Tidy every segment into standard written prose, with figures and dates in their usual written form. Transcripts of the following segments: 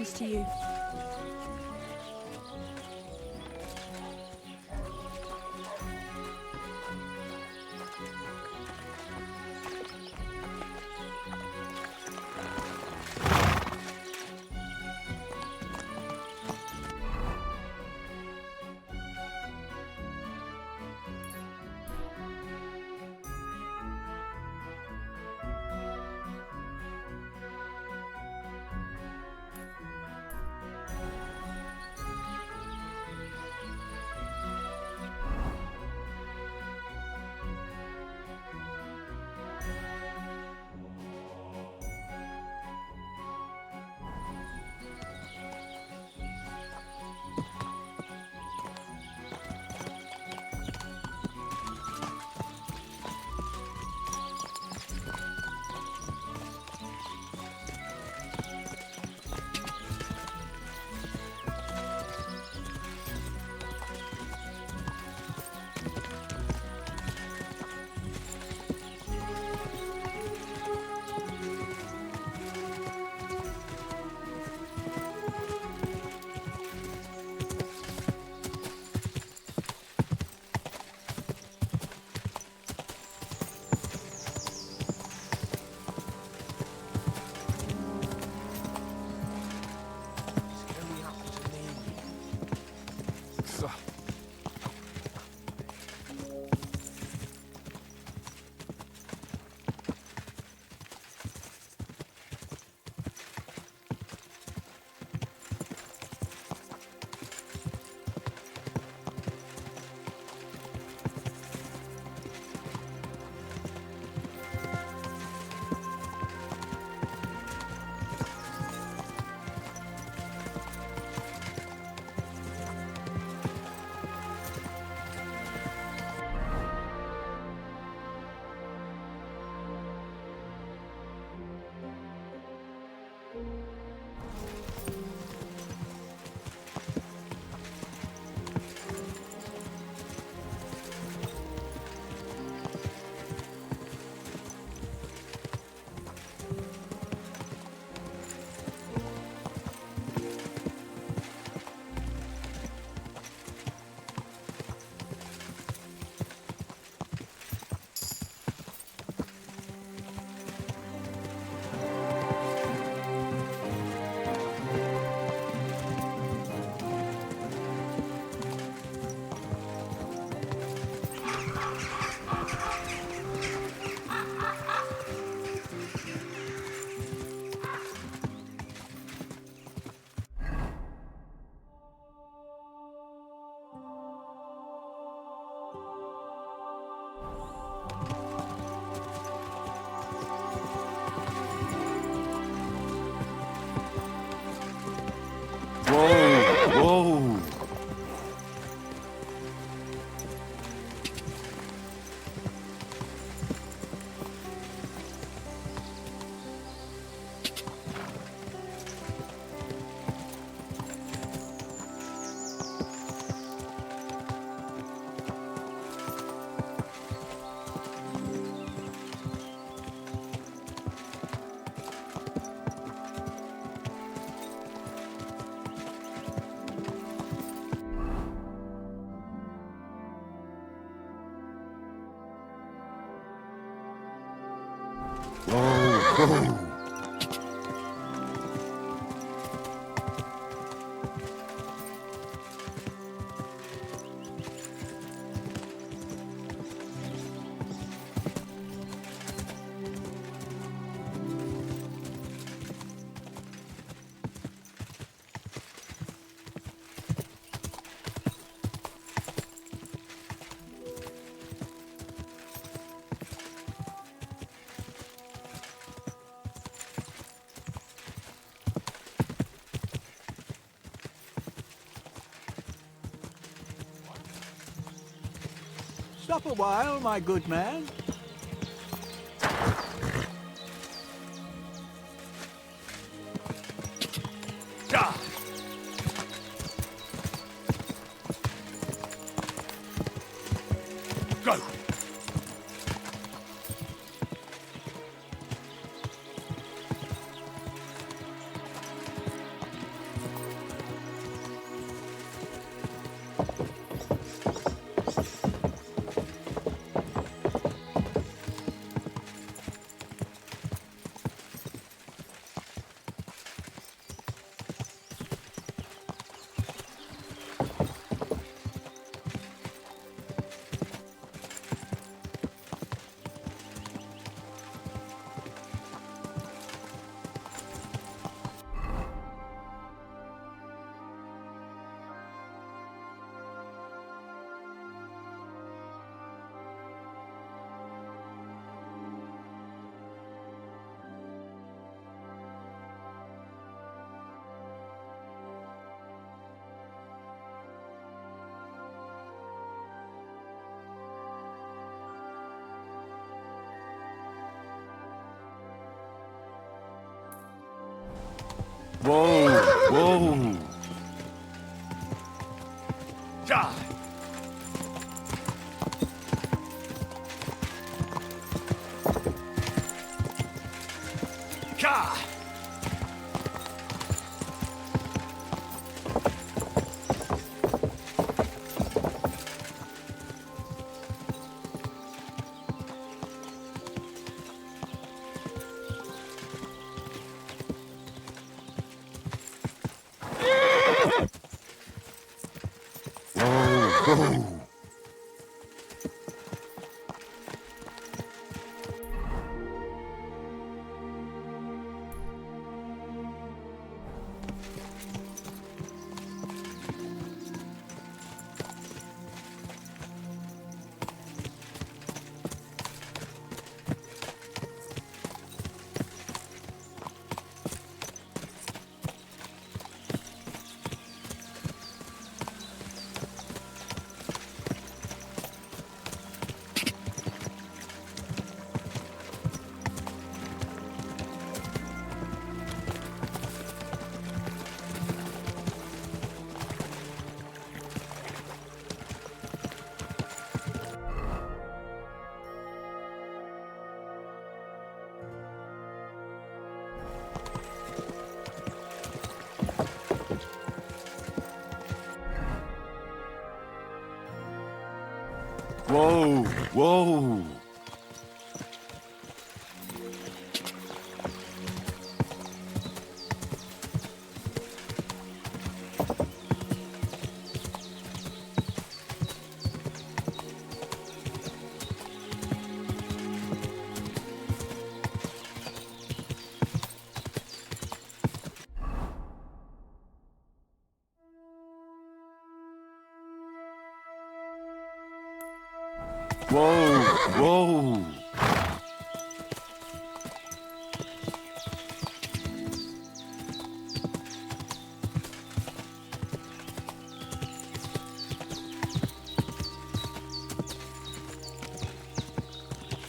nice to you. Whoa! Whoa! Stop a while, my good man. Go! Whoa! Whoa! Die! Ka! Whoa! Whoa! Whoa! Whoa! Whoa!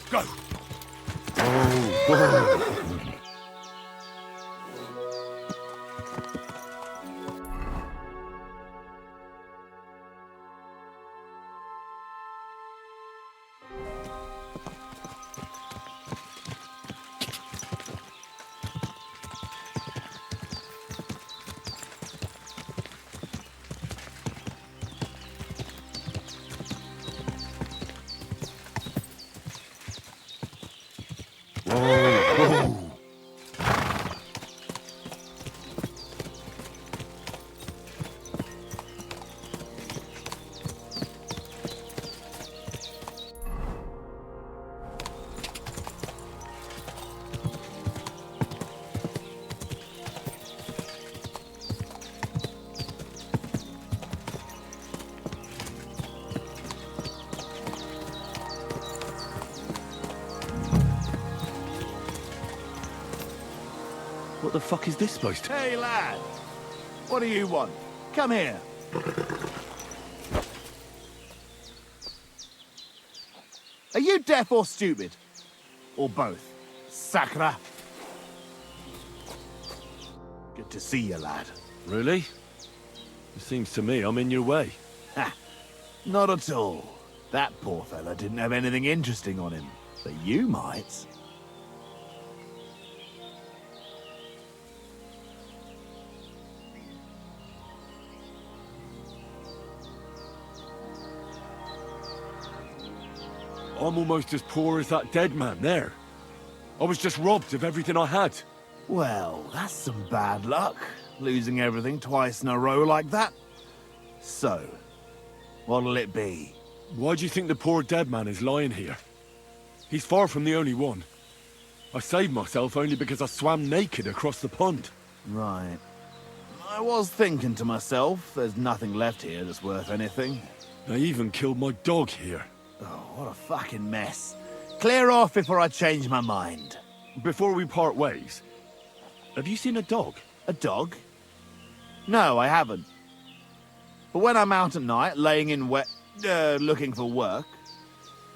Go! Whoa! Whoa! Whoa! What the fuck is this supposed to... Hey, lad. What do you want? Come here. Are you deaf or stupid? Or both? Sacra. Good to see you, lad. Really? It seems to me I'm in your way. Ha! Not at all. That poor fella didn't have anything interesting on him. But you might. I'm almost as poor as that dead man there. I was just robbed of everything I had. Well, that's some bad luck. Losing everything twice in a row like that. So, what'll it be? Why do you think the poor dead man is lying here? He's far from the only one. I saved myself only because I swam naked across the pond. Right. I was thinking to myself, there's nothing left here that's worth anything. They even killed my dog here. Oh, what a fucking mess. Clear off before I change my mind. Before we part ways, have you seen a dog? A dog? No, I haven't. But when I'm out at night, laying in looking for work,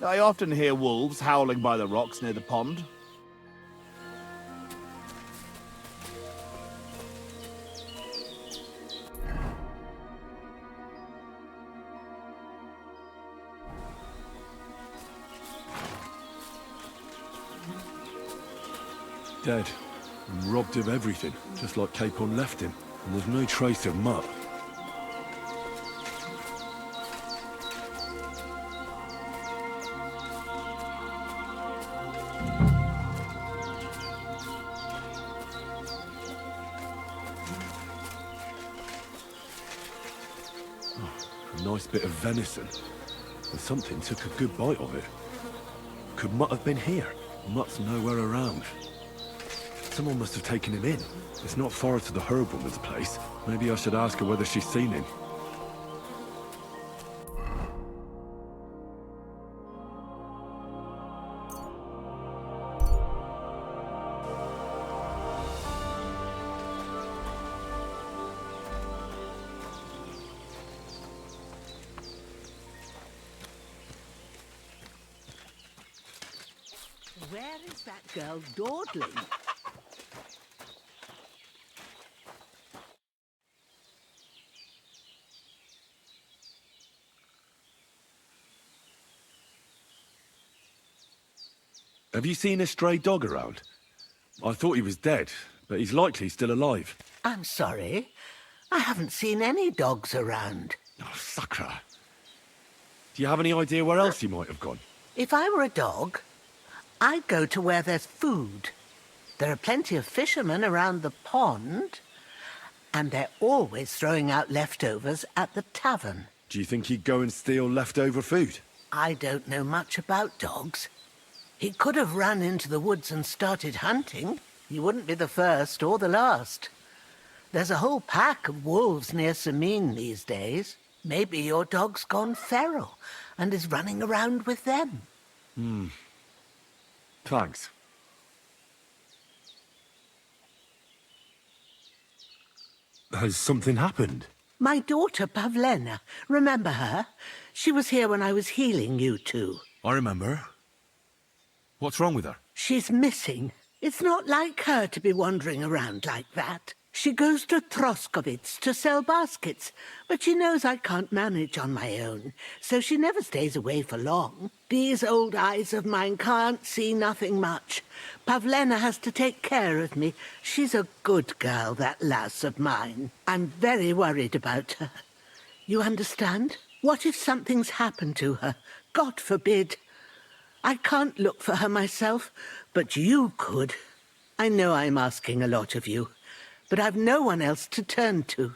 I often hear wolves howling by the rocks near the pond. dead, and robbed of everything, just like Capon left him. And there's no trace of Mutt. A nice bit of venison. But something took a good bite of it. Could Mutt have been here? Mutt's nowhere around. Someone must have taken him in. It's not far to the herb woman's place. Maybe I should ask her whether she's seen him. Where is that girl dawdling? Have you seen a stray dog around? I thought he was dead, but he's likely still alive. I'm sorry. I haven't seen any dogs around. Oh, sucker. Do you have any idea where else he might have gone? If I were a dog, I'd go to where there's food. There are plenty of fishermen around the pond, and they're always throwing out leftovers at the tavern. Do you think he'd go and steal leftover food? I don't know much about dogs. He could have run into the woods and started hunting. He wouldn't be the first or the last. There's a whole pack of wolves near Samine these days. Maybe your dog's gone feral and is running around with them. Thanks. Has something happened? My daughter, Pavlena. Remember her? She was here when I was healing you two. I remember. What's wrong with her? She's missing. It's not like her to be wandering around like that. She goes to Troskovitz to sell baskets, but she knows I can't manage on my own, so she never stays away for long. These old eyes of mine can't see nothing much. Pavlena has to take care of me. She's a good girl, that lass of mine. I'm very worried about her. You understand? What if something's happened to her? God forbid. I can't look for her myself, but you could. I know I'm asking a lot of you, but I've no one else to turn to.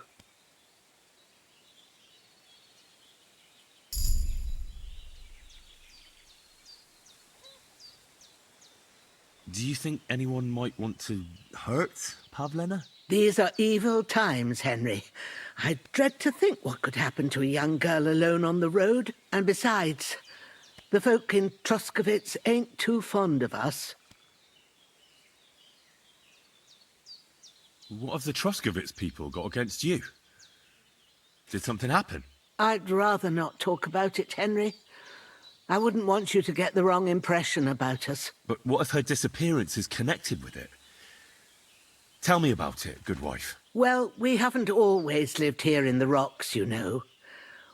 Do you think anyone might want to hurt Pavlena? These are evil times, Henry. I dread to think what could happen to a young girl alone on the road. And besides, the folk in Troskovitz ain't too fond of us. What have the Troskovitz people got against you? Did something happen? I'd rather not talk about it, Henry. I wouldn't want you to get the wrong impression about us. But what if her disappearance is connected with it? Tell me about it, good wife. Well, we haven't always lived here in the rocks, you know.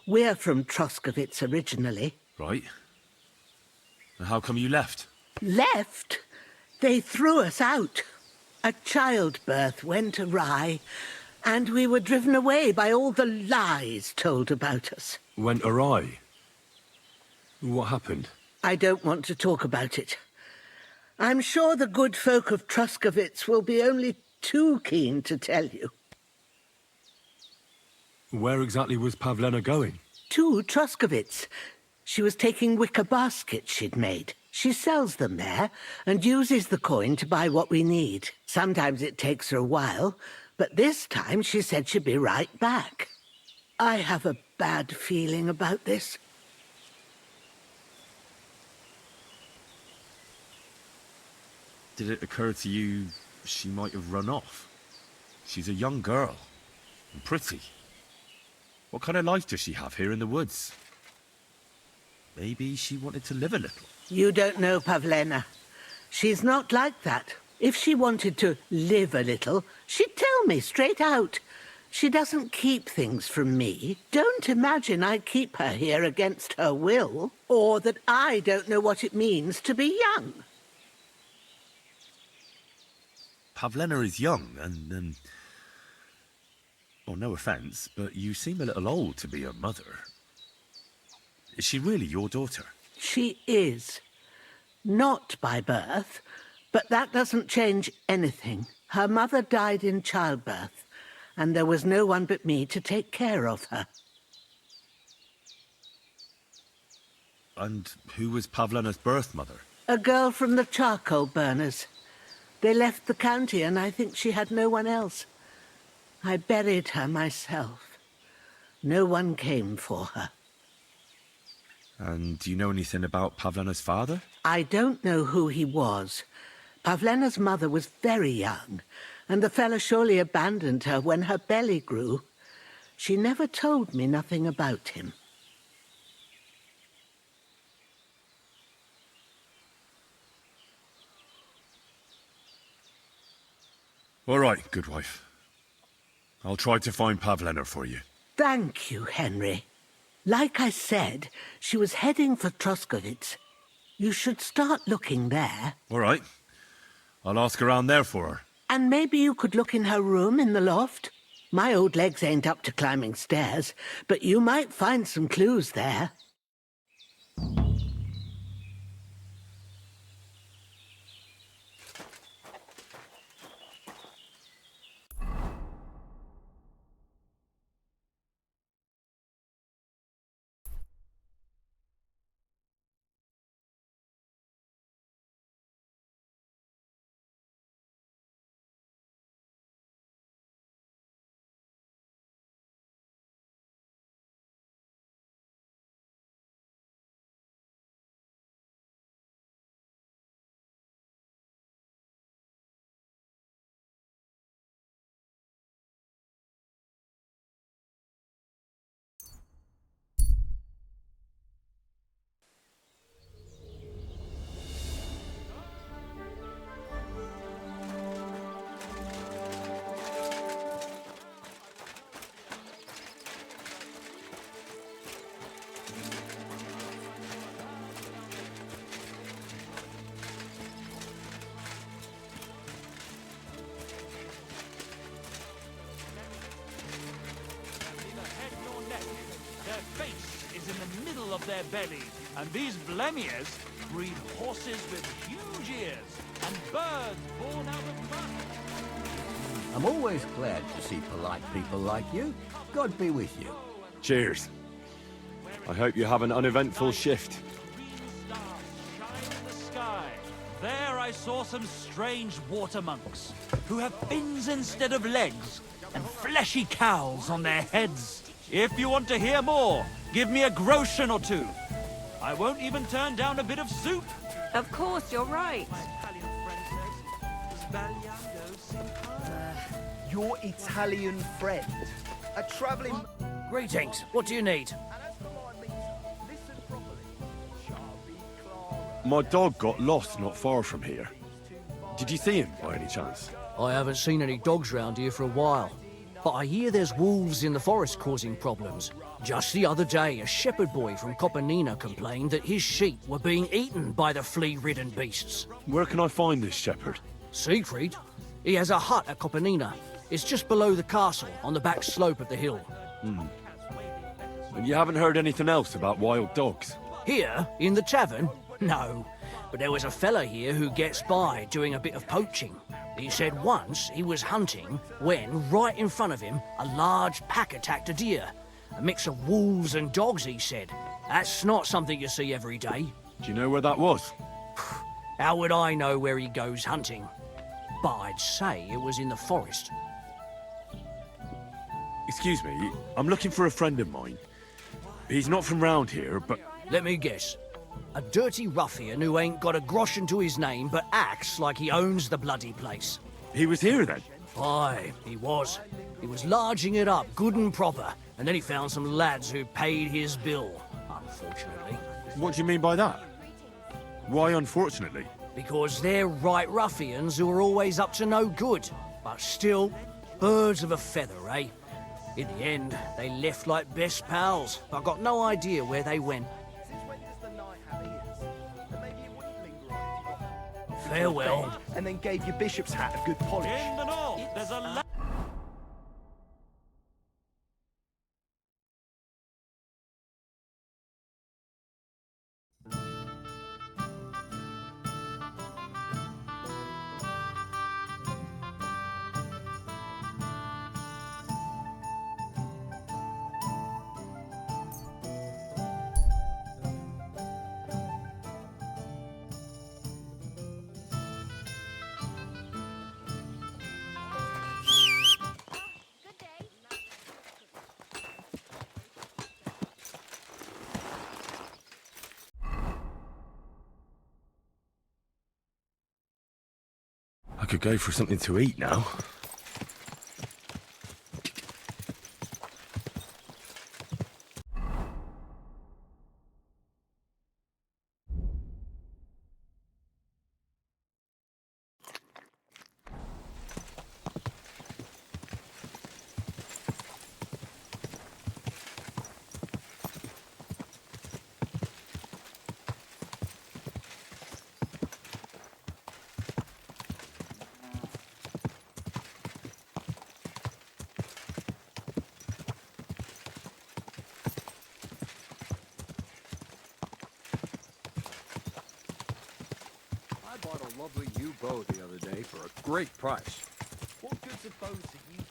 We're from Troskovitz originally. Right. And how come you left? Left? They threw us out. A childbirth went awry, and we were driven away by all the lies told about us. Went awry? What happened? I don't want to talk about it. I'm sure the good folk of Troskovitz will be only too keen to tell you. Where exactly was Pavlena going? To Troskovitz. She was taking wicker baskets she'd made. She sells them there and uses the coin to buy what we need. Sometimes it takes her a while, but this time she said she'd be right back. I have a bad feeling about this. Did it occur to you she might have run off? She's a young girl, and pretty. What kind of life does she have here in the woods? Maybe she wanted to live a little. You don't know Pavlena. She's not like that. If she wanted to live a little, she'd tell me straight out. She doesn't keep things from me. Don't imagine I keep her here against her will, or that I don't know what it means to be young. Pavlena is young, and, well, no offence, but you seem a little old to be her mother. Is she really your daughter? She is. Not by birth, but that doesn't change anything. Her mother died in childbirth, and there was no one but me to take care of her. And who was Pavlena's birth mother? A girl from the charcoal burners. They left the county, and I think she had no one else. I buried her myself. No one came for her. And do you know anything about Pavlena's father? I don't know who he was. Pavlena's mother was very young, and the fella surely abandoned her when her belly grew. She never told me nothing about him. All right, good wife. I'll try to find Pavlena for you. Thank you, Henry. Like I said, she was heading for Troskovitz. You should start looking there. All right. I'll ask around there for her. And maybe you could look in her room in the loft. My old legs ain't up to climbing stairs, but you might find some clues there. Of their belly, and these blemiers breed horses with huge ears and birds born out of mud. I'm always glad to see polite people like you. God be with you. Cheers. I hope you have an uneventful shift. Green stars shine in the sky. There I saw some strange water monks who have fins instead of legs and fleshy cowls on their heads. If you want to hear more, give me a groschen or two. I won't even turn down a bit of soup. Of course, you're right. Your Italian friend. A travelling... Greetings. What do you need? My dog got lost not far from here. Did you see him by any chance? I haven't seen any dogs round here for a while. But I hear there's wolves in the forest causing problems. Just the other day, a shepherd boy from Kopanina complained that his sheep were being eaten by the flea-ridden beasts. Where can I find this shepherd? Siegfried? He has a hut at Kopanina. It's just below the castle, on the back slope of the hill. And you haven't heard anything else about wild dogs? Here, in the tavern? No. But there was a fella here who gets by doing a bit of poaching. He said once he was hunting when, right in front of him, a large pack attacked a deer. A mix of wolves and dogs, he said. That's not something you see every day. Do you know where that was? How would I know where he goes hunting? But I'd say it was in the forest. Excuse me, I'm looking for a friend of mine. He's not from round here, but... Let me guess. A dirty ruffian who ain't got a groschen to his name but acts like he owns the bloody place. He was here then? Aye, he was. He was larging it up good and proper, and then he found some lads who paid his bill, unfortunately. What do you mean by that? Why unfortunately? Because they're right ruffians who are always up to no good. But still, birds of a feather, eh? In the end, they left like best pals, but I got no idea where they went. to Farewell. bed, and then gave your bishop's hat a good polish. In the north, there's a I could go for something to eat now. I bought a lovely new bow the other day for a great price. What good's a bow to you?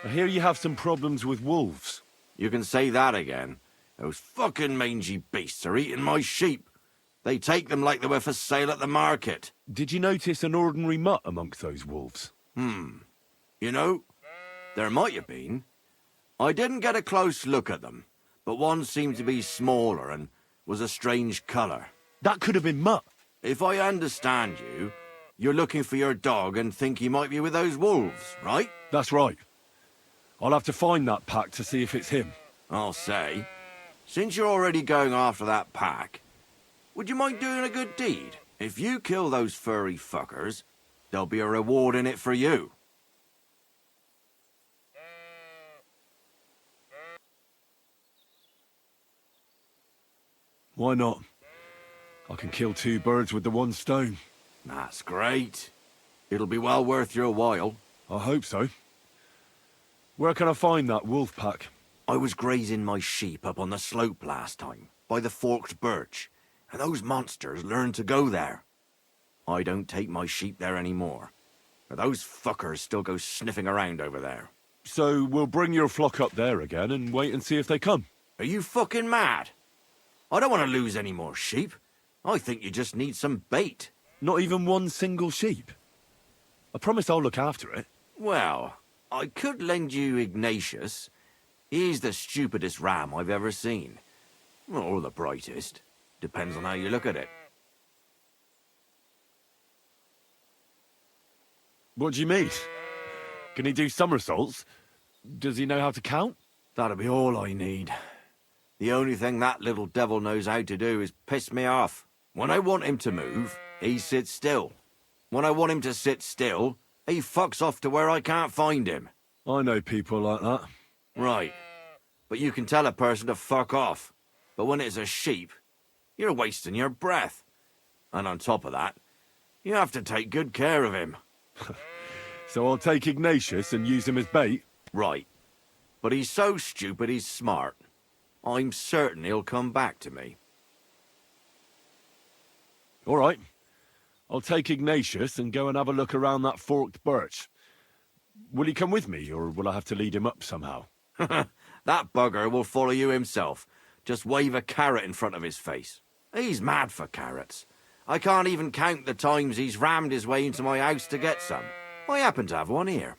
I hear you have some problems with wolves. You can say that again. Those fucking mangy beasts are eating my sheep. They take them like they were for sale at the market. Did you notice an ordinary mutt amongst those wolves? You know, there might have been. I didn't get a close look at them, but one seemed to be smaller and was a strange colour. That could have been Mutt. If I understand you, you're looking for your dog and think he might be with those wolves, right? That's right. I'll have to find that pack to see if it's him. I'll say, since you're already going after that pack, would you mind doing a good deed? If you kill those furry fuckers, there'll be a reward in it for you. Why not? I can kill two birds with the one stone. That's great. It'll be well worth your while. I hope so. Where can I find that wolf pack? I was grazing my sheep up on the slope last time, by the forked birch, and those monsters learned to go there. I don't take my sheep there anymore, but those fuckers still go sniffing around over there. So we'll bring your flock up there again and wait and see if they come. Are you fucking mad? I don't want to lose any more sheep. I think you just need some bait. Not even one single sheep. I promise I'll look after it. Well, I could lend you Ignatius. He's the stupidest ram I've ever seen. Or the brightest. Depends on how you look at it. What do you mean? Can he do somersaults? Does he know how to count? That'll be all I need. The only thing that little devil knows how to do is piss me off. When I want him to move, he sits still. When I want him to sit still, he fucks off to where I can't find him. I know people like that. Right. But you can tell a person to fuck off. But when it's a sheep, you're wasting your breath. And on top of that, you have to take good care of him. So I'll take Ignatius and use him as bait? Right. But he's so stupid he's smart. I'm certain he'll come back to me. All right. I'll take Ignatius and go and have a look around that forked birch. Will he come with me, or will I have to lead him up somehow? That bugger will follow you himself. Just wave a carrot in front of his face. He's mad for carrots. I can't even count the times he's rammed his way into my house to get some. I happen to have one here.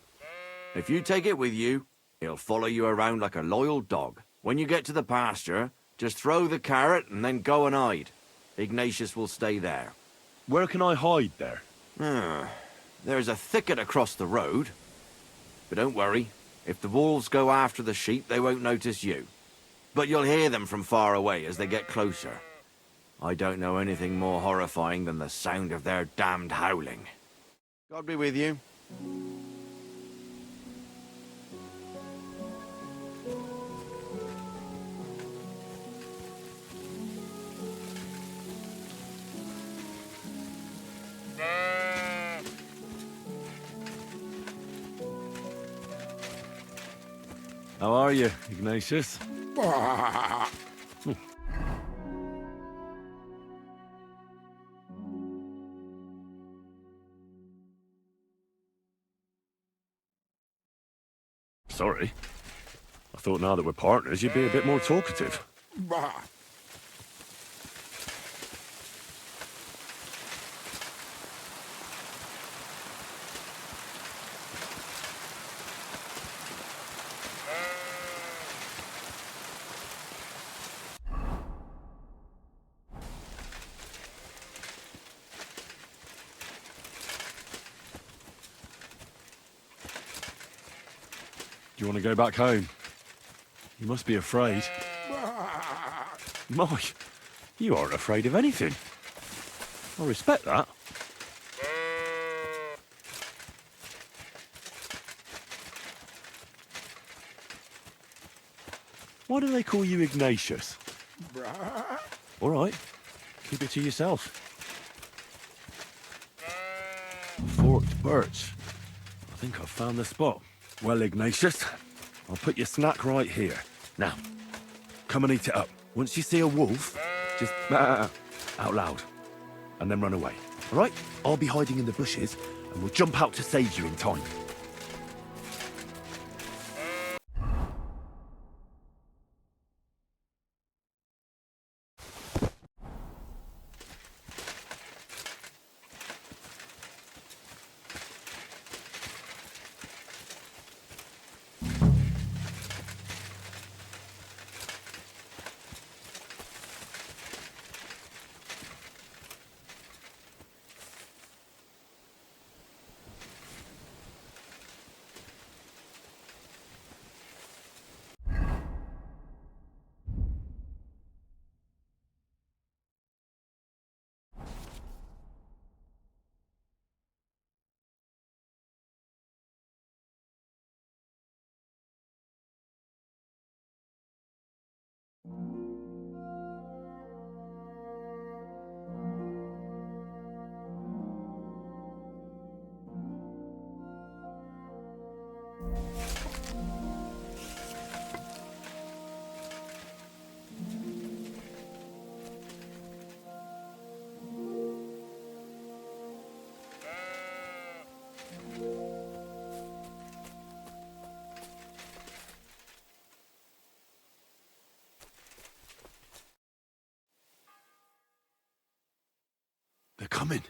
If you take it with you, He'll follow you around like a loyal dog. When you get to the pasture, just throw the carrot and then go and hide. Ignatius will stay there. Where can I hide there? There's a thicket across the road. But don't worry, if the wolves go after the sheep, they won't notice you. But you'll hear them from far away as they get closer. I don't know anything more horrifying than the sound of their damned howling. God be with you. How are you, Ignatius? Sorry. I thought now that we're partners, you'd be a bit more talkative. Do you want to go back home? You must be afraid. My, you aren't afraid of anything. I respect that. Why do they call you Ignatius? All right, keep it to yourself. Forked birch. I think I've found the spot. Well, Ignatius, I'll put your snack right here. Now, come and eat it up. Once you see a wolf, just out loud, and then run away. All right? I'll be hiding in the bushes, and we'll jump out to save you in time. They're coming.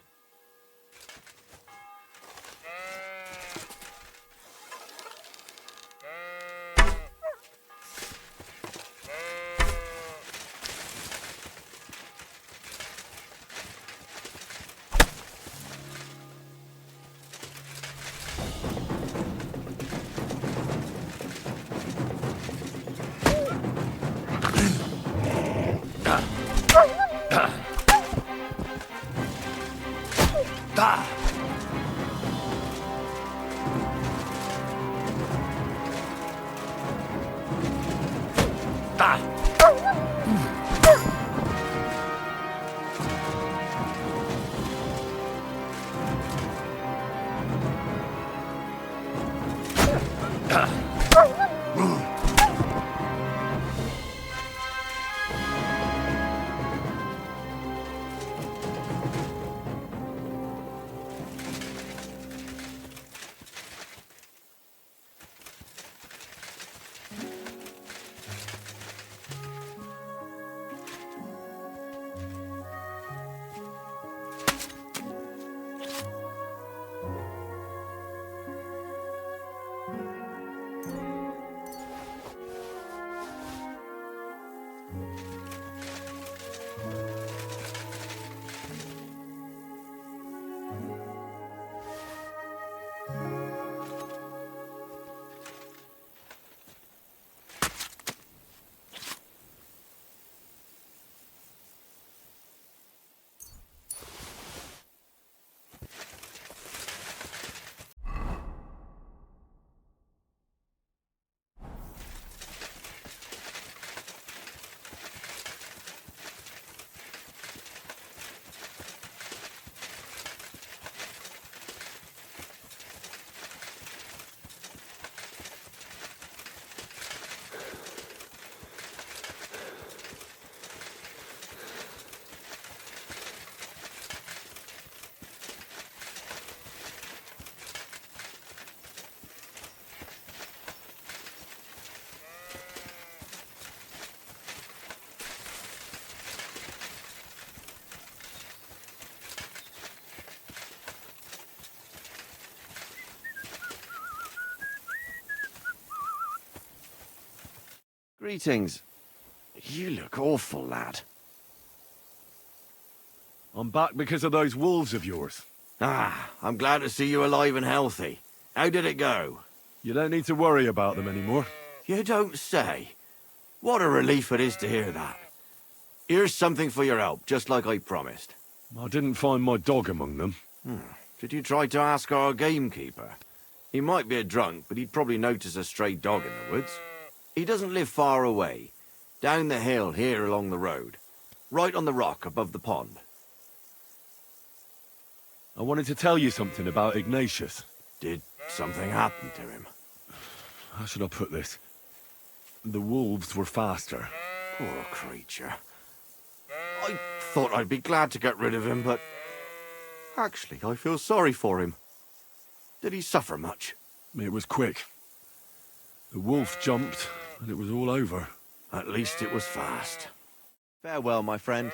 Greetings. You look awful, lad. I'm back because of those wolves of yours. Ah, I'm glad to see you alive and healthy. How did it go? You don't need to worry about them anymore. You don't say. What a relief it is to hear that. Here's something for your help, just like I promised. I didn't find my dog among them. Did you try to ask our gamekeeper? He might be a drunk, but he'd probably notice a stray dog in the woods. He doesn't live far away. Down the hill here along the road. Right on the rock above the pond. I wanted to tell you something about Ignatius. Did something happen to him? How should I put this? The wolves were faster. Poor creature. I thought I'd be glad to get rid of him, but... Actually, I feel sorry for him. Did he suffer much? It was quick. The wolf jumped, and it was all over. At least it was fast. Farewell, my friend.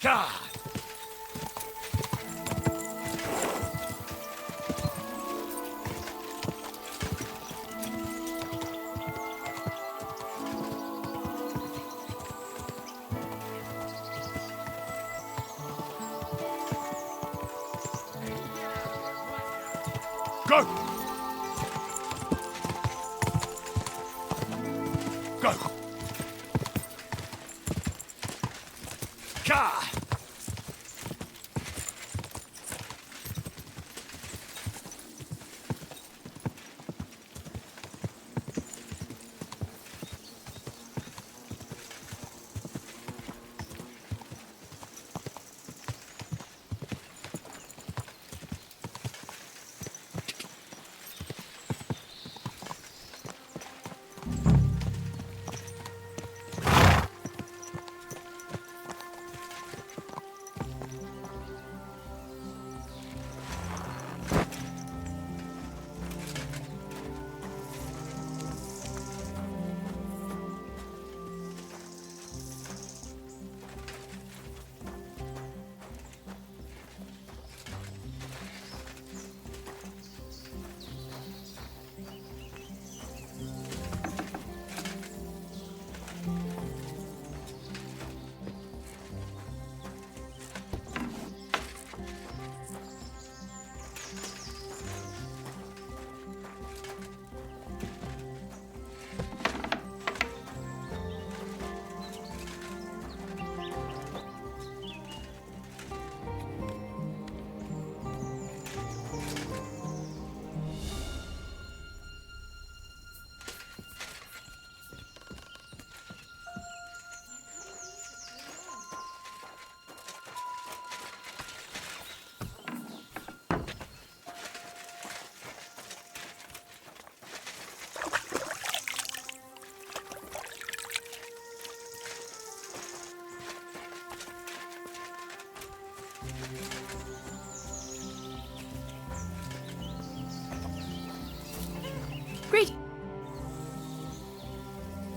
God! Go! Go! Ka!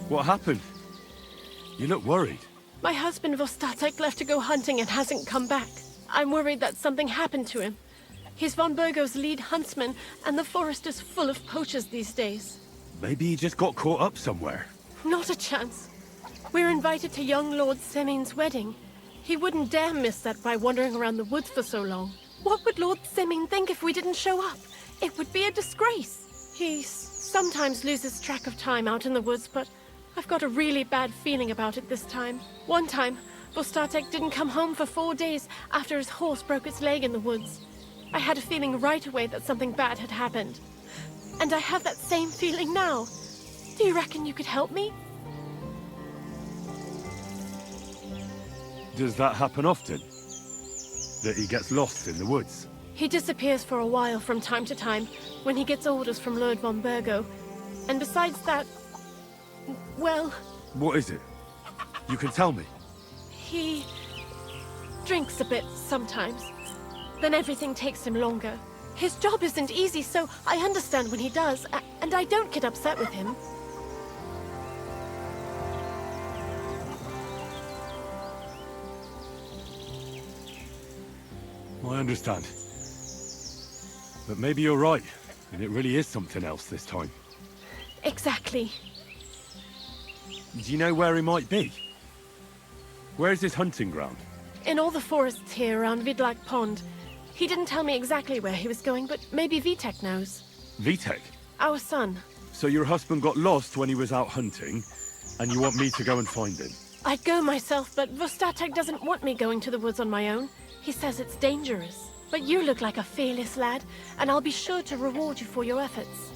What happened? You look worried. My husband Vostatek left to go hunting and hasn't come back. I'm worried that something happened to him. He's von Burgo's lead huntsman, and the forest is full of poachers these days. Maybe he just got caught up somewhere. Not a chance. We're invited to young Lord Semin's wedding. He wouldn't dare miss that by wandering around the woods for so long. What would Lord Semin think if we didn't show up? It would be a disgrace. He sometimes loses track of time out in the woods, but I've got a really bad feeling about it this time. One time, Vostatek didn't come home for 4 days after his horse broke its leg in the woods. I had a feeling right away that something bad had happened. And I have that same feeling now. Do you reckon you could help me? Does that happen often? That he gets lost in the woods? He disappears for a while from time to time when he gets orders from Lord von Burgo. And besides that, well... What is it? You can tell me. He drinks a bit sometimes. Then everything takes him longer. His job isn't easy, so I understand when he does, and I don't get upset with him. I understand. But maybe you're right, and it really is something else this time. Exactly. Do you know where he might be? Where's his hunting ground? In all the forests here around Vidlak Pond. He didn't tell me exactly where he was going, but maybe Vitek knows. Vitek? Our son. So your husband got lost when he was out hunting, and you want me to go and find him? I'd go myself, but Vostatek doesn't want me going to the woods on my own. He says it's dangerous. But you look like a fearless lad, and I'll be sure to reward you for your efforts.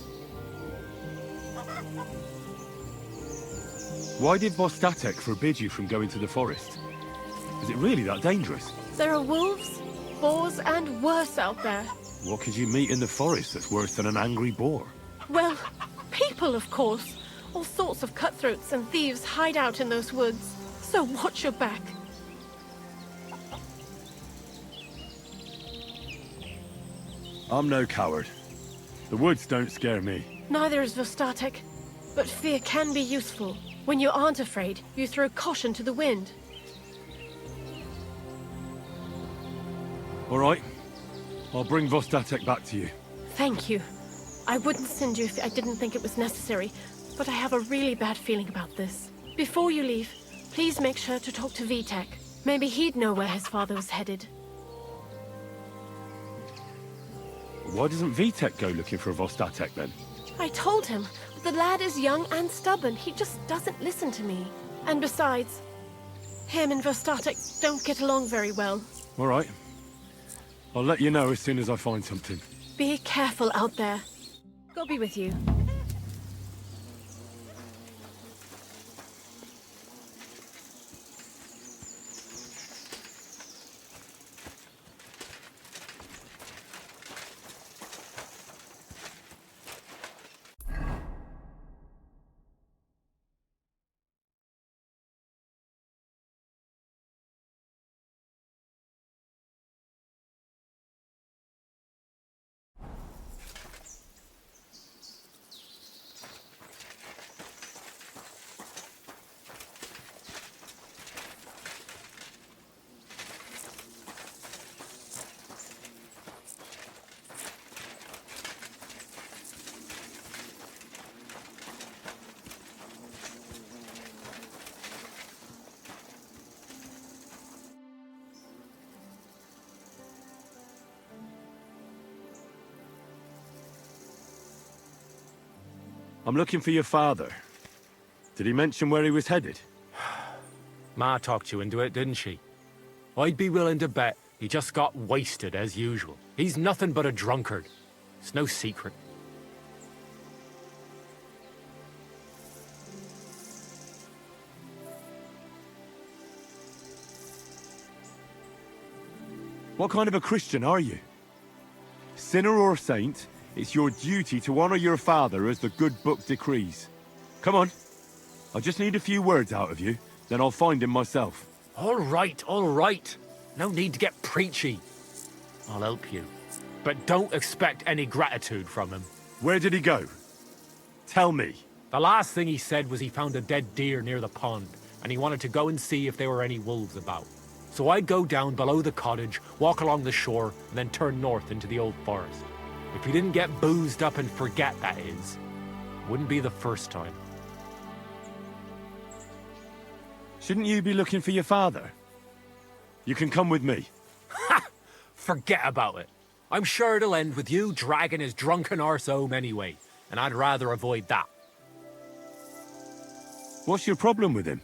Why did Vostatek forbid you from going to the forest? Is it really that dangerous? There are wolves, boars, and worse out there. What could you meet in the forest that's worse than an angry boar? Well, people, of course. All sorts of cutthroats and thieves hide out in those woods. So watch your back. I'm no coward. The woods don't scare me. Neither is Vostatek. But fear can be useful. When you aren't afraid, you throw caution to the wind. All right. I'll bring Vostatek back to you. Thank you. I wouldn't send you if I didn't think it was necessary, but I have a really bad feeling about this. Before you leave, please make sure to talk to Vitek. Maybe he'd know where his father was headed. Why doesn't Vitek go looking for Vostatek then? I told him, but the lad is young and stubborn. He just doesn't listen to me. And besides, him and Vostatek don't get along very well. All right. I'll let you know as soon as I find something. Be careful out there. God be with you. I'm looking for your father. Did he mention where he was headed? Ma talked you into it, didn't she? I'd be willing to bet he just got wasted as usual. He's nothing but a drunkard. It's no secret. What kind of a Christian are you? Sinner or saint, it's your duty to honor your father as the good book decrees. Come on. I just need a few words out of you, then I'll find him myself. All right, all right. No need to get preachy. I'll help you. But don't expect any gratitude from him. Where did he go? Tell me. The last thing he said was he found a dead deer near the pond. and he wanted to go and see if there were any wolves about. So I'd go down below the cottage, walk along the shore, and then turn north into the old forest. If he didn't get boozed up and forget, that is. Wouldn't be the first time. Shouldn't you be looking for your father? You can come with me. Ha! Forget about it. I'm sure it'll end with you dragging his drunken arse home anyway, and I'd rather avoid that. What's your problem with him?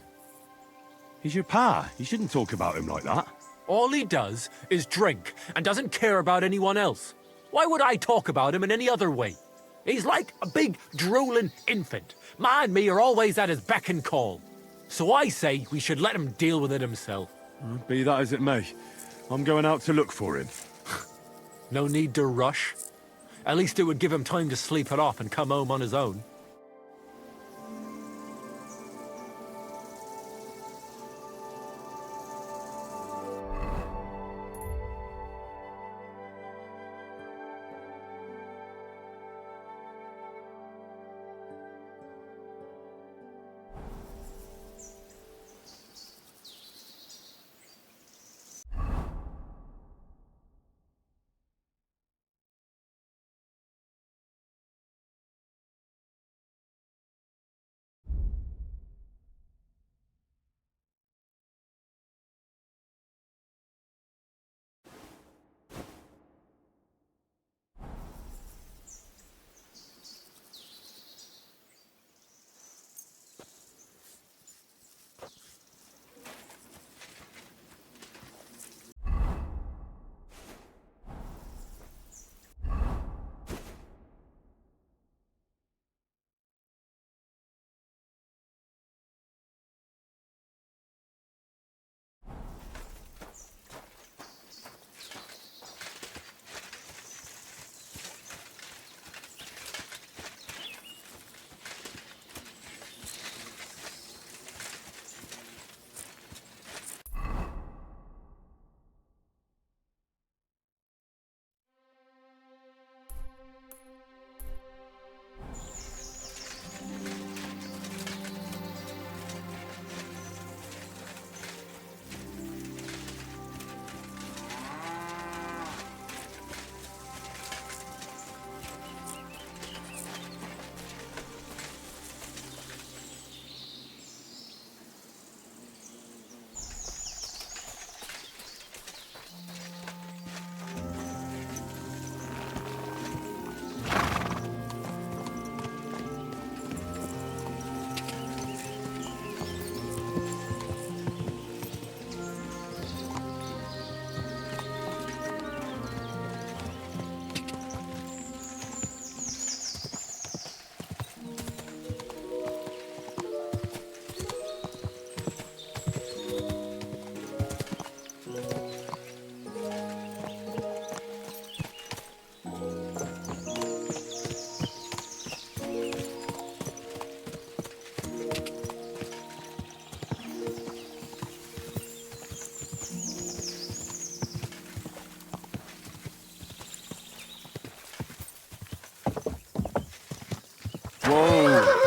He's your pa. You shouldn't talk about him like that. All he does is drink and doesn't care about anyone else. Why would I talk about him in any other way? He's like a big, drooling infant. Ma and me are always at his beck and call. So I say we should let him deal with it himself. Be that as it may, I'm going out to look for him. No need to rush. At least it would give him time to sleep it off and come home on his own.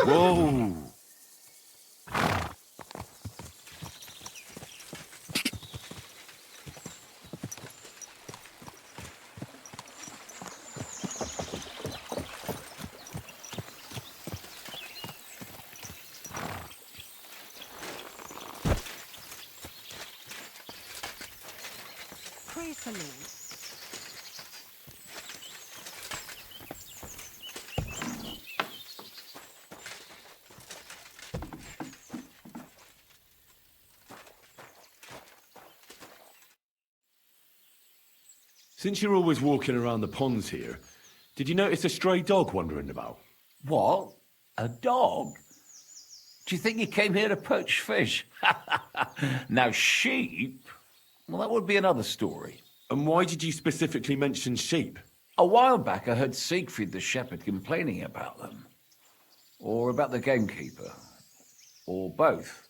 Whoa! Since you're always walking around the ponds here, did you notice a stray dog wandering about? What? A dog? Do you think he came here to poach fish? Now, sheep? Well, that would be another story. And why did you specifically mention sheep? A while back, I heard Siegfried the shepherd complaining about them. Or about the gamekeeper. Or both.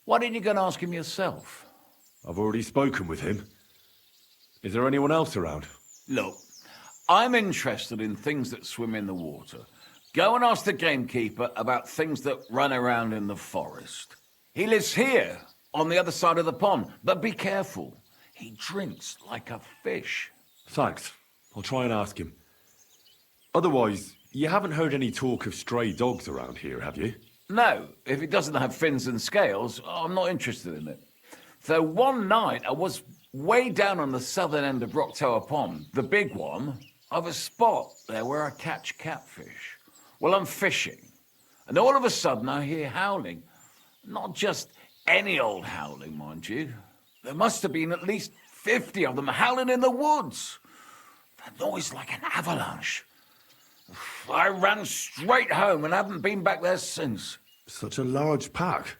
Why didn't you go and ask him yourself? I've already spoken with him. Is there anyone else around? Look, I'm interested in things that swim in the water. Go and ask the gamekeeper about things that run around in the forest. He lives here, on the other side of the pond. But be careful. He drinks like a fish. Thanks. I'll try and ask him. Otherwise, you haven't heard any talk of stray dogs around here, have you? No, if it doesn't have fins and scales, I'm not interested in it. Though one night I was way down on the southern end of Rock Tower Pond, the big one, I've a spot there where I catch catfish. Well, I'm fishing, and all of a sudden I hear howling. Not just any old howling, mind you. There must have been at least 50 of them howling in the woods. A noise like an avalanche. I ran straight home and haven't been back there since. Such a large pack.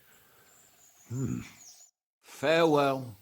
Farewell.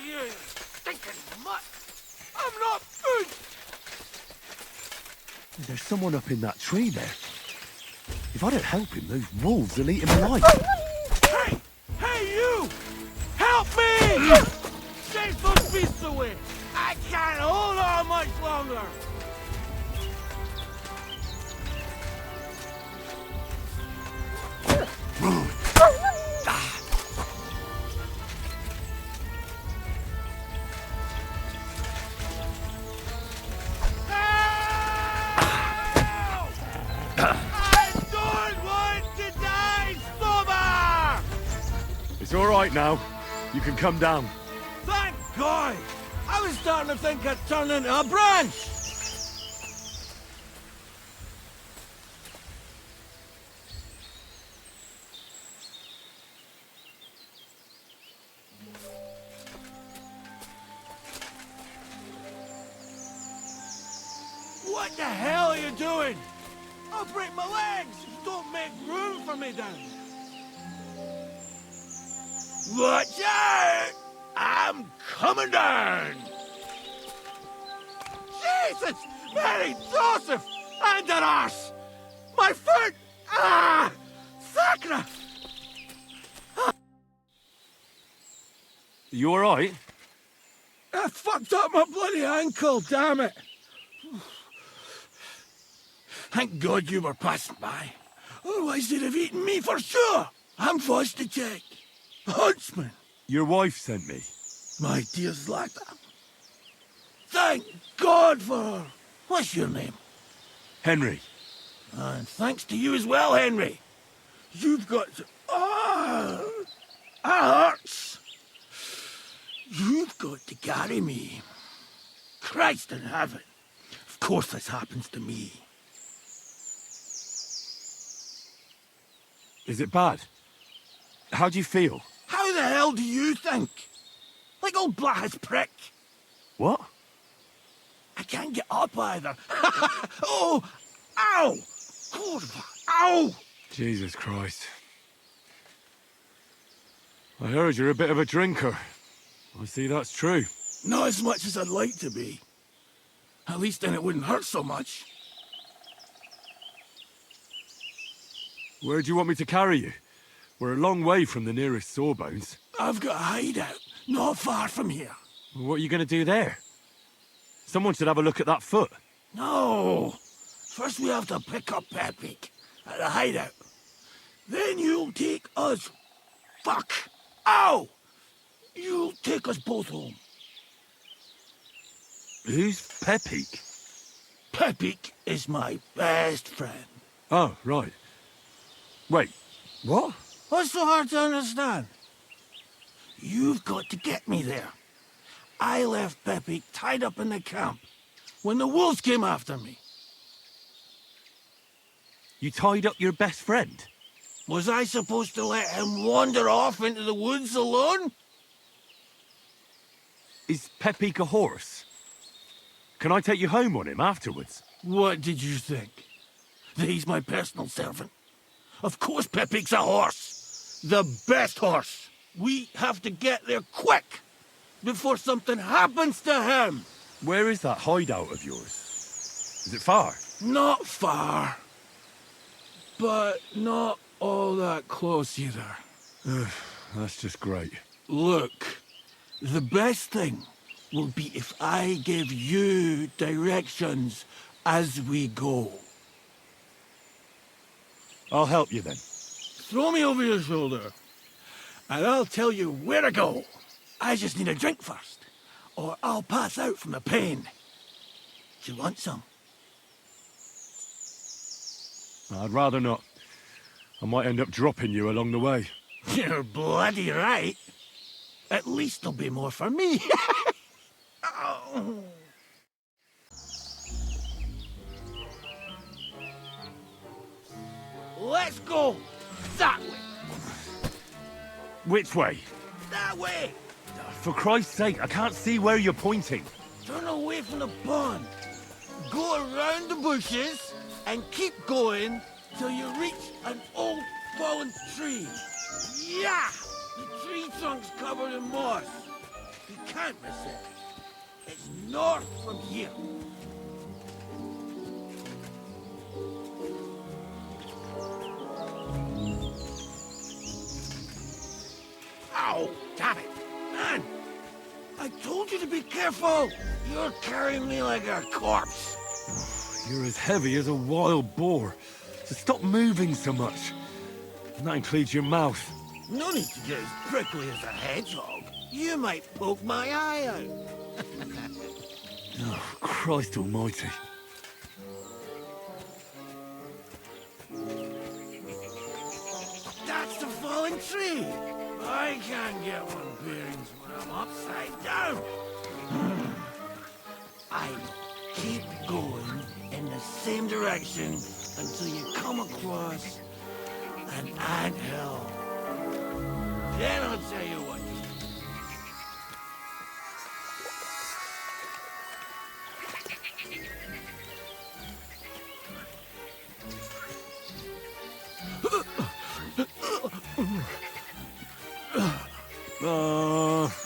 You stinking mutt! I'm not food! There's someone up in that tree there. If I don't help him, those wolves will eat him alive. Hey! Hey, you! Help me! Chase those beasts away! I can't hold on much longer! It's all right now. You can come down. Thank God! I was starting to think I'd turn into a branch! What the hell are you doing? I'll break my legs if you don't make room for me down there. Watch out! I'm coming down! Jesus! Mary Joseph! And an arse! My foot! Ah! Sacra! You all right? I fucked up my bloody ankle, damn it! Thank God you were passing by. Otherwise they'd have eaten me for sure! I'm forced to check. Huntsman! Your wife sent me. My dear Zlata. Thank God for her. What's your name? Henry. And thanks to you as well, Henry. You've got to... Ah! That hurts. You've got to carry me. Christ in heaven. Of course this happens to me. Is it bad? How do you feel? How the hell do you think? Like old Black's prick. What? I can't get up either. Oh! Ow! Kurva! Ow! Jesus Christ. I heard you're a bit of a drinker. I see that's true. Not as much as I'd like to be. At least then it wouldn't hurt so much. Where do you want me to carry you? We're a long way from the nearest sawbones. I've got a hideout, not far from here. What are you going to do there? Someone should have a look at that foot. No! First we have to pick up Pepik at the hideout. Then you'll take us... Fuck! Ow! You'll take us both home. Who's Pepik? Pepik is my best friend. Oh, right. Wait, what? What's so hard to understand? You've got to get me there. I left Pepik tied up in the camp when the wolves came after me. You tied up your best friend? Was I supposed to let him wander off into the woods alone? Is Pepik a horse? Can I take you home on him afterwards? What did you think? That he's my personal servant? Of course Pepik's a horse. The best horse. We have to get there quick before something happens to him. Where is that hideout of yours? Is it far? Not far. But not all that close either. That's just great. Look, the best thing will be if I give you directions as we go. I'll help you then. Throw me over your shoulder, and I'll tell you where to go. I just need a drink first, or I'll pass out from the pain. Do you want some? I'd rather not. I might end up dropping you along the way. You're bloody right. At least there'll be more for me. Oh. Let's go that way. Which way? That way. For Christ's sake, I can't see where you're pointing. Turn away from the pond. Go around the bushes and keep going till you reach an old fallen tree. Yeah! The tree trunk's covered in moss. You can't miss it. It's north from here. Ow! Damn it! Man! I told you to be careful! You're carrying me like a corpse. You're as heavy as a wild boar. So stop moving so much. And that includes your mouth. No need to get as prickly as a hedgehog. You might poke my eye out. Oh, Christ almighty. That's the fallen tree. I can't get one bearings when I'm upside down. I keep going in the same direction until you come across an anthill. Then I'll tell you what to do.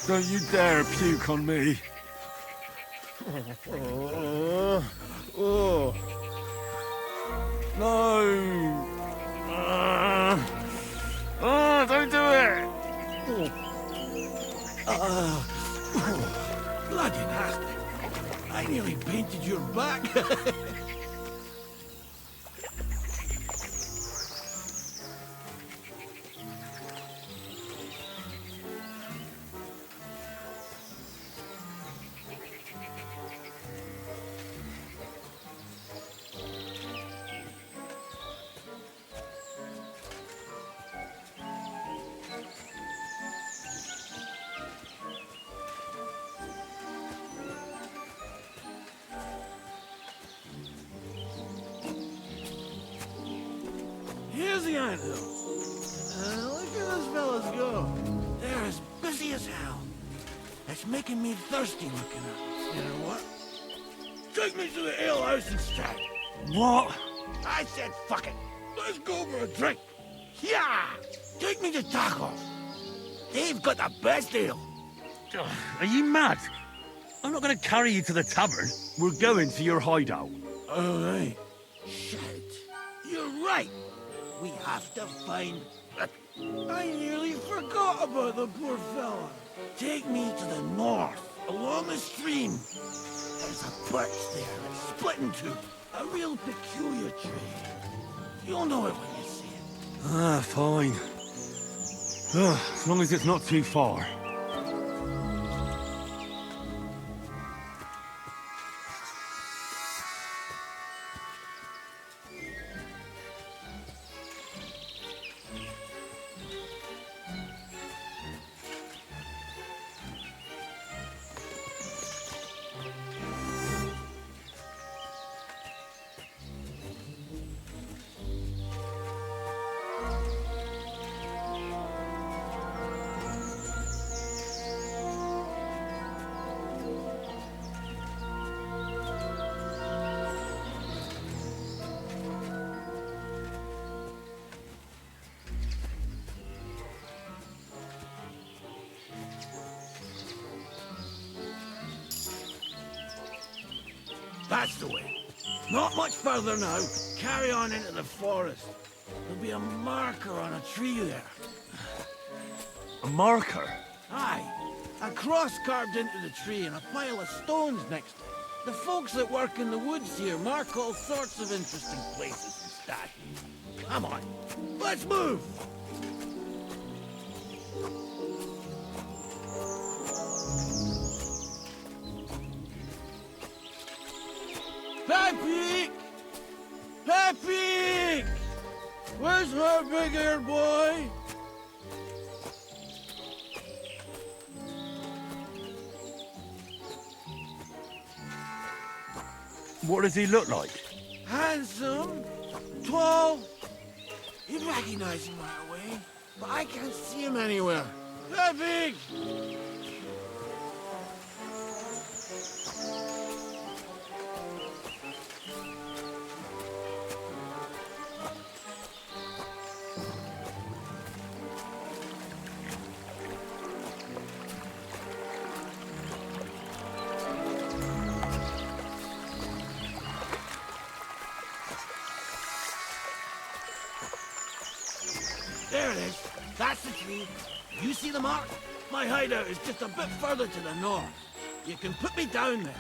Don't you dare puke on me. Oh. No! Oh, don't do it! Bloody nasty. I nearly painted your back. Here's the anthill. Look at those fellas go. They're as busy as hell. It's making me thirsty looking at them. You know what? Take me to the ale house instead. What? I said fuck it. Let's go for a drink. Yeah! Take me to Tacos. They've got the best ale. Ugh, are you mad? I'm not going to carry you to the tavern. We're going to your hideout. All right. Shit. You're right. We have to find... I nearly forgot about the poor fella. Take me to the north, along the stream. There's a birch there that's split in two. A real peculiar tree. You'll know it when you see it. Ah, fine. As long as it's not too far. That's the way. Not much further now. Carry on into the forest. There'll be a marker on a tree there. A marker? Aye. A cross carved into the tree and a pile of stones next to it. The folks that work in the woods here mark all sorts of interesting places and stashes. Come on. Let's move! Peppy! Peppy! Where's her big-eared boy? What does he look like? Handsome, tall. You'd recognize him right away, but I can't see him anywhere. Peppy! There it is. That's the tree. You see the mark? My hideout is just a bit further to the north. You can put me down there.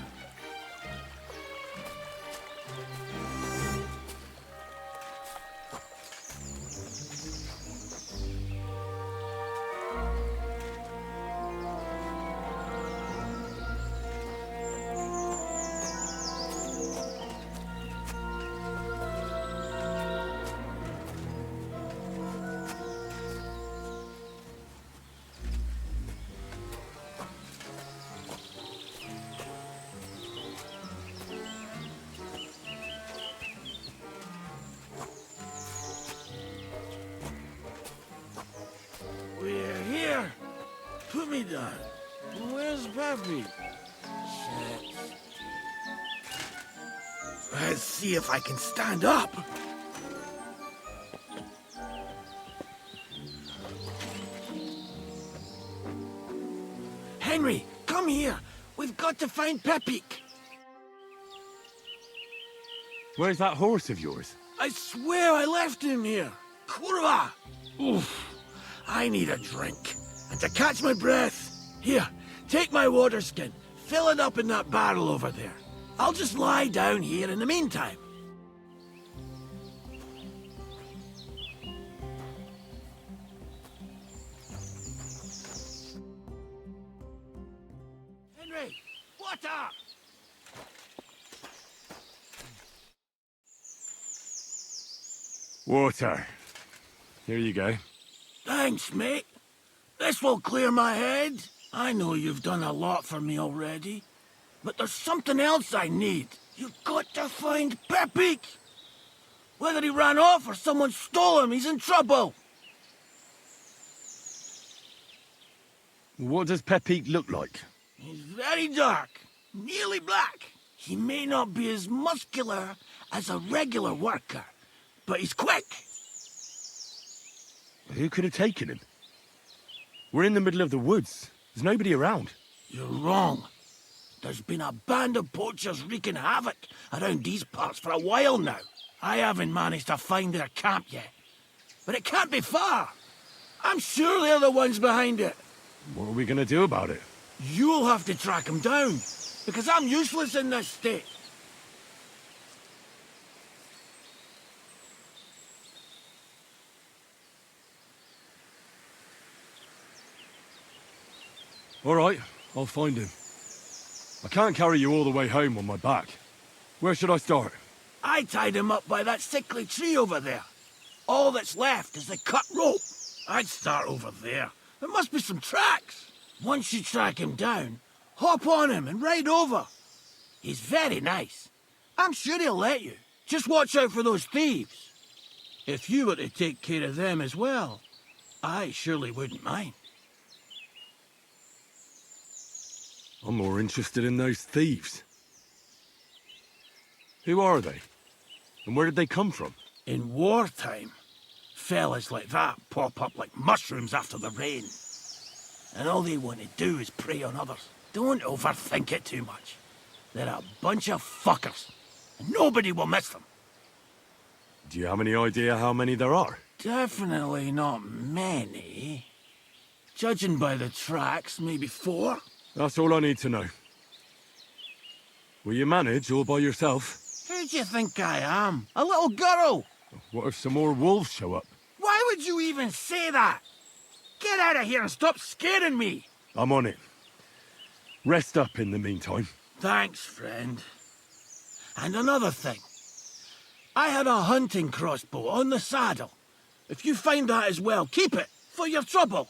We're here. Put me down. Where's Peppy? Shit. Let's see if I can stand up. Henry, come here. We've got to find Peppy. Where's that horse of yours? I swear I left him here. Kurwa! Oof. I need a drink. And to catch my breath, here, take my water skin. Fill it up in that barrel over there. I'll just lie down here in the meantime. Henry, water! Water. Here you go. Thanks, mate. This will clear my head. I know you've done a lot for me already, but there's something else I need. You've got to find Peppy. Whether he ran off or someone stole him, he's in trouble. What does Pepique look like? He's very dark, nearly black. He may not be as muscular as a regular worker, but he's quick. Who could have taken him? We're in the middle of the woods. There's nobody around. You're wrong. There's been a band of poachers wreaking havoc around these parts for a while now. I haven't managed to find their camp yet. But it can't be far. I'm sure they're the ones behind it. What are we going to do about it? You'll have to track them down. because I'm useless in this state. All right, I'll find him. I can't carry you all the way home on my back. Where should I start? I tied him up by that sickly tree over there. All that's left is the cut rope. I'd start over there. There must be some tracks. Once you track him down, hop on him and ride over. He's very nice. I'm sure he'll let you. Just watch out for those thieves. If you were to take care of them as well, I surely wouldn't mind. I'm more interested in those thieves. Who are they? And where did they come from? In wartime, fellas like that pop up like mushrooms after the rain. And all they want to do is prey on others. Don't overthink it too much. They're a bunch of fuckers, and nobody will miss them. Do you have any idea how many there are? Definitely not many. Judging by the tracks, maybe 4. That's all I need to know. Will you manage all by yourself? Who do you think I am? A little girl? What if some more wolves show up? Why would you even say that? Get out of here and stop scaring me! I'm on it. Rest up in the meantime. Thanks, friend. And another thing. I had a hunting crossbow on the saddle. If you find that as well, keep it, for your trouble.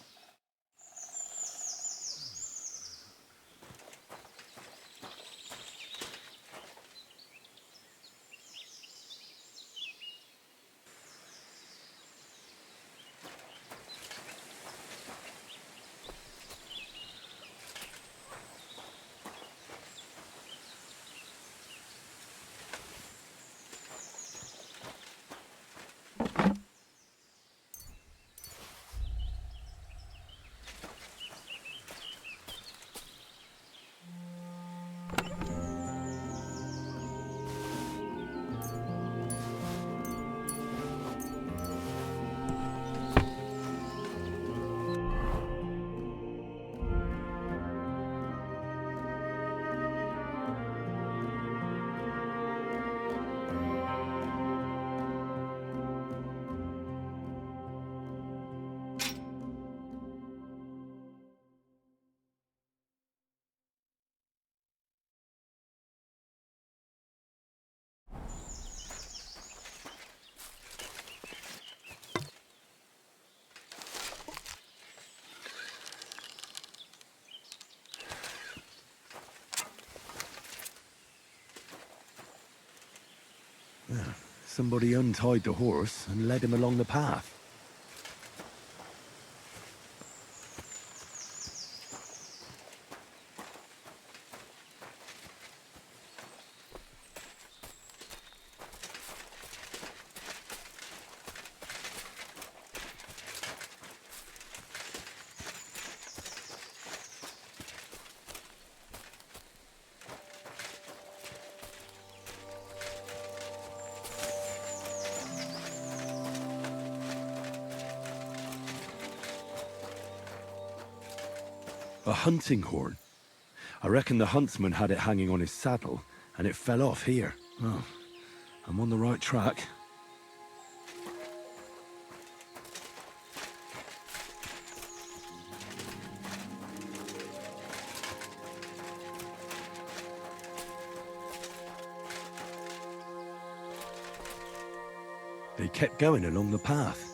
Somebody untied the horse and led him along the path. A hunting horn. I reckon the huntsman had it hanging on his saddle, and it fell off here. Oh, I'm on the right track. They kept going along the path.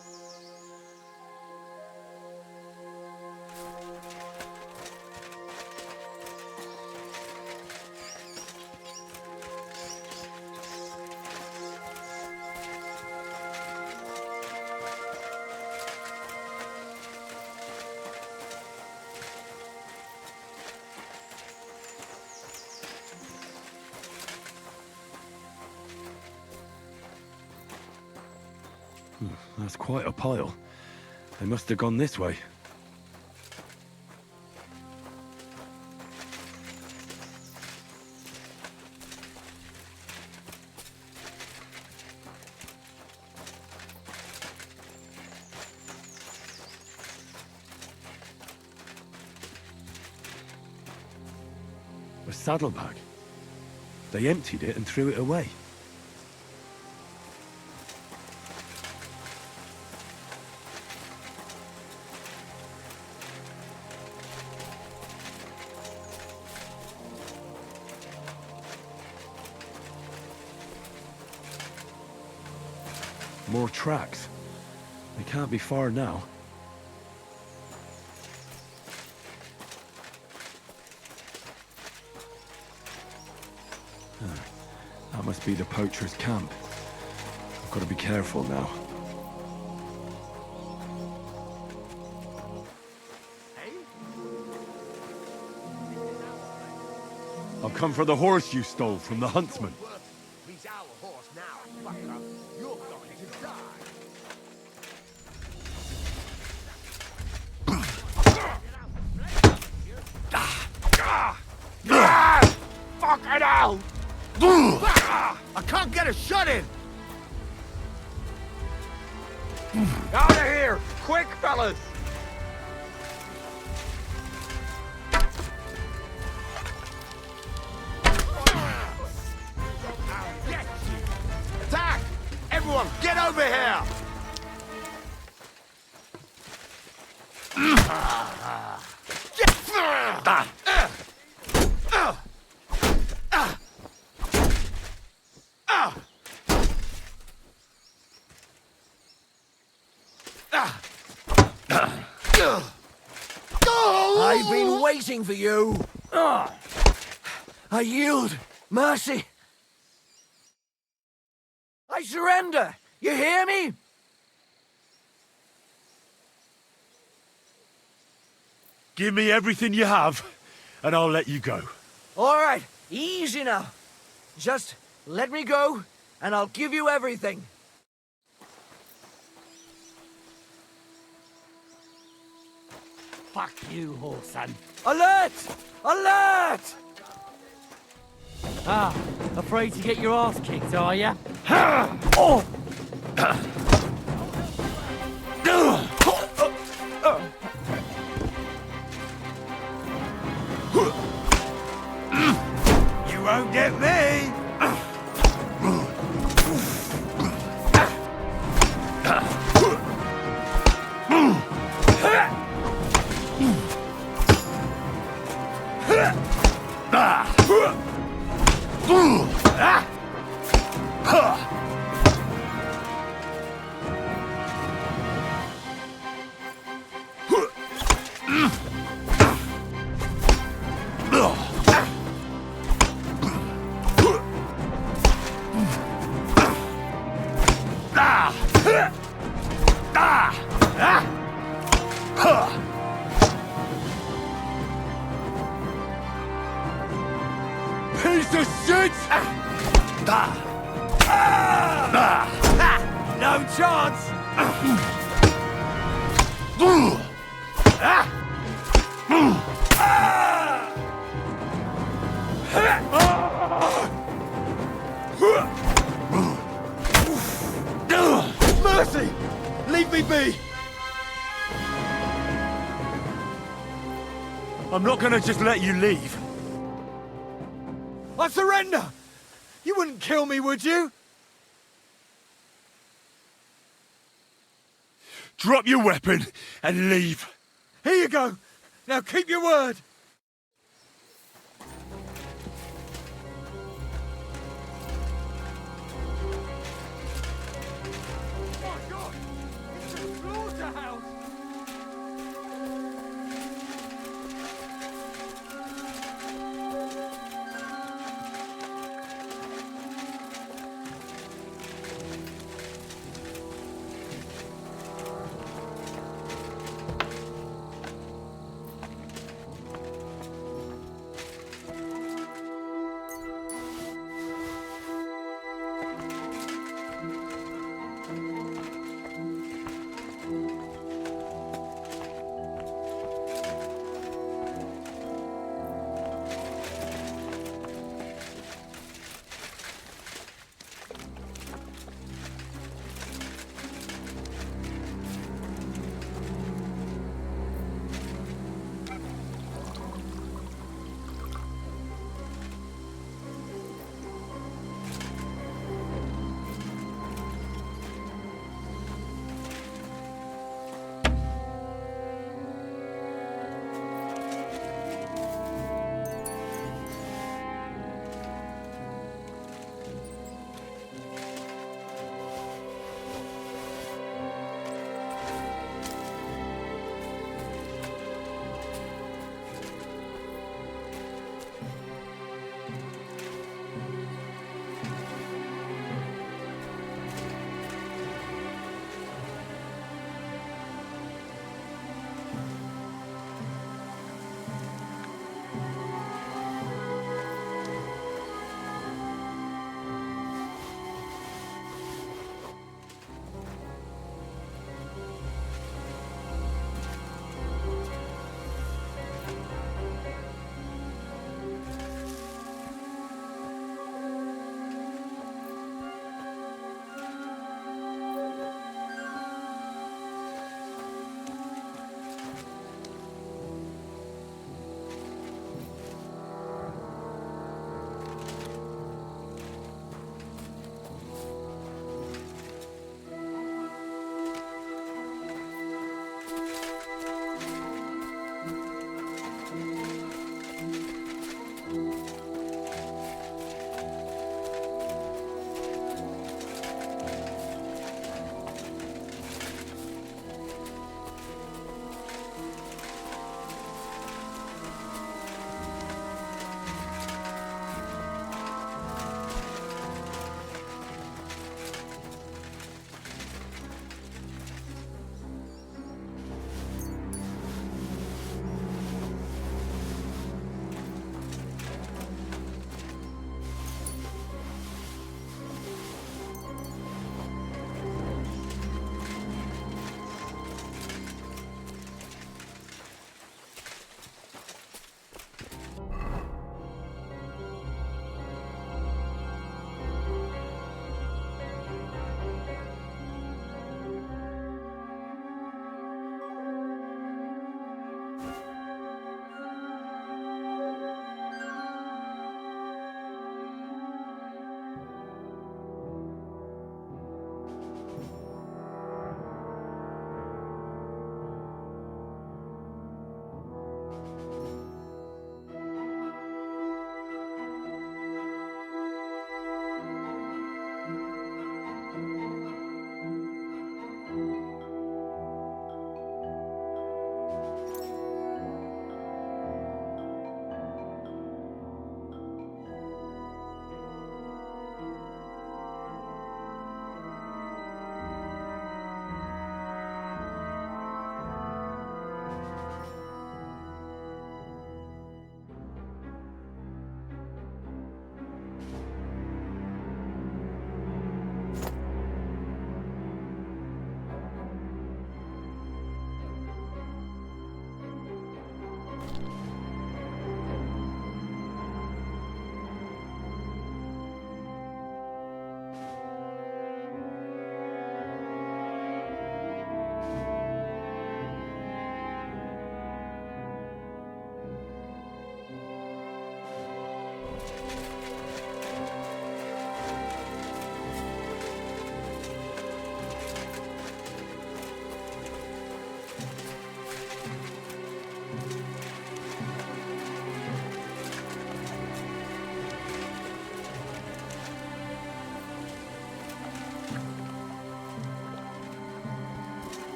That's quite a pile. They must have gone this way. A saddlebag. They emptied it and threw it away. More tracks. They can't be far now. That must be the poacher's camp. I've got to be careful now. I'll come for the horse you stole from the huntsman. He's our horse now, fucker. You're going to die. Fucking hell! I can't get a shot in! Out of here! Quick, fellas! Attack! Everyone, get over here! I've been waiting for you. I yield. Mercy. I surrender. You hear me? Give me everything you have, and I'll let you go. All right. Easy now. Just let me go, and I'll give you everything. Fuck you, whoreson. Alert! Alert! Ah, afraid to get your ass kicked, are ya? Oh! You won't get me! Piece of shit! No chance! Mercy! Leave me be! I'm not gonna just let you leave. I surrender! You wouldn't kill me, would you? Drop your weapon and leave. Here you go. Now keep your word. My God! It's a slaughterhouse!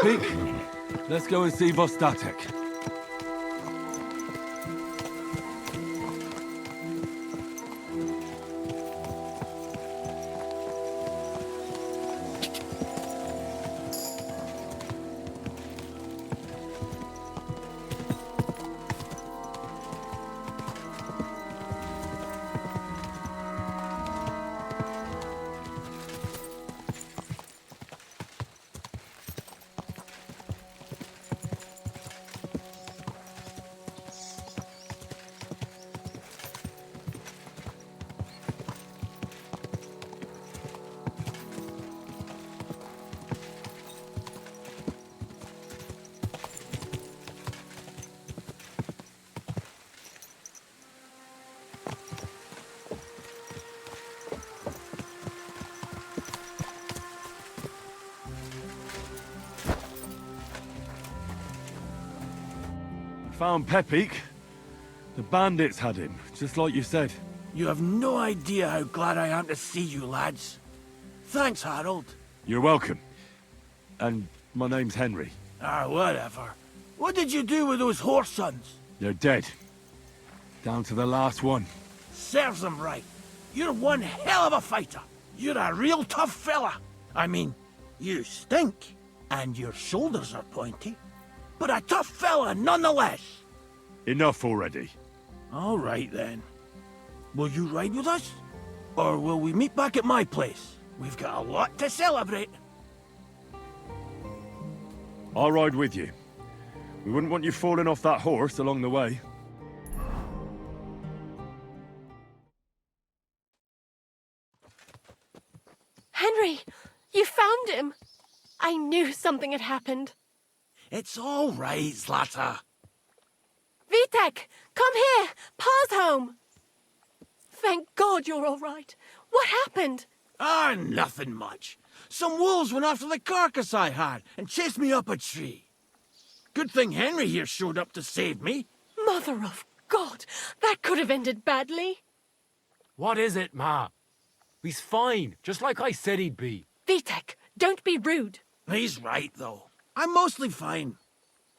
Pepik, let's go and see Vostatek. Found Pepik. The bandits had him, just like you said. You have no idea how glad I am to see you, lads. Thanks, Harold. You're welcome. And my name's Henry. Whatever. What did you do with those horse sons? They're dead. Down to the last one. Serves them right. You're one hell of a fighter. You're a real tough fella. I mean, you stink, and your shoulders are pointy. But a tough fella nonetheless. Enough already. All right, then. Will you ride with us? Or will we meet back at my place? We've got a lot to celebrate. I'll ride with you. We wouldn't want you falling off that horse along the way. Henry, you found him. I knew something had happened. It's all right, Zlata. Vitek, come here. Pa's home. Thank God you're all right. What happened? Nothing much. Some wolves went after the carcass I had and chased me up a tree. Good thing Henry here showed up to save me. Mother of God, that could have ended badly. What is it, Ma? He's fine, just like I said he'd be. Vitek, don't be rude. He's right, though. I'm mostly fine.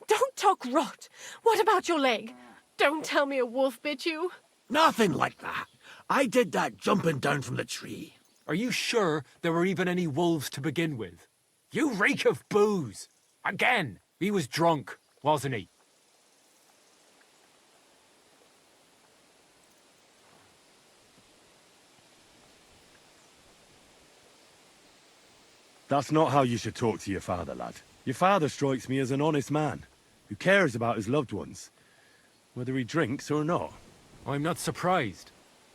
Don't talk rot. What about your leg? Don't tell me a wolf bit you. Nothing like that. I did that jumping down from the tree. Are you sure there were even any wolves to begin with? You reek of booze. Again, he was drunk, wasn't he? That's not how you should talk to your father, lad. Your father strikes me as an honest man, who cares about his loved ones, whether he drinks or not. I'm not surprised.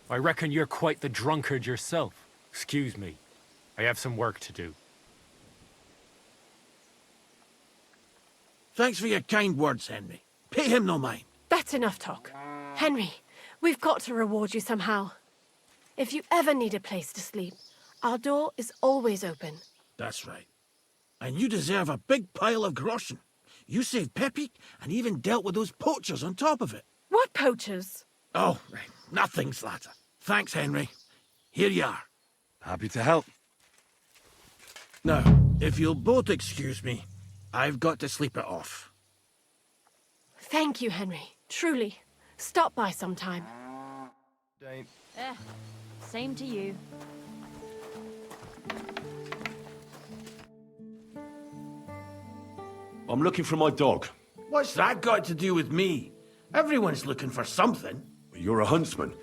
I reckon you're quite the drunkard yourself. Excuse me. I have some work to do. Thanks for your kind words, Henry. Pay him no mind. That's enough talk. Henry, we've got to reward you somehow. If you ever need a place to sleep, our door is always open. That's right. And you deserve a big pile of groschen. You saved Pepik and even dealt with those poachers on top of it. What poachers? Oh, nothing, Zlata. Thanks, Henry. Here you are. Happy to help. Now, if you'll both excuse me, I've got to sleep it off. Thank you, Henry. Truly. Stop by sometime. Same to you. I'm looking for my dog. What's that got to do with me? Everyone's looking for something. You're a huntsman,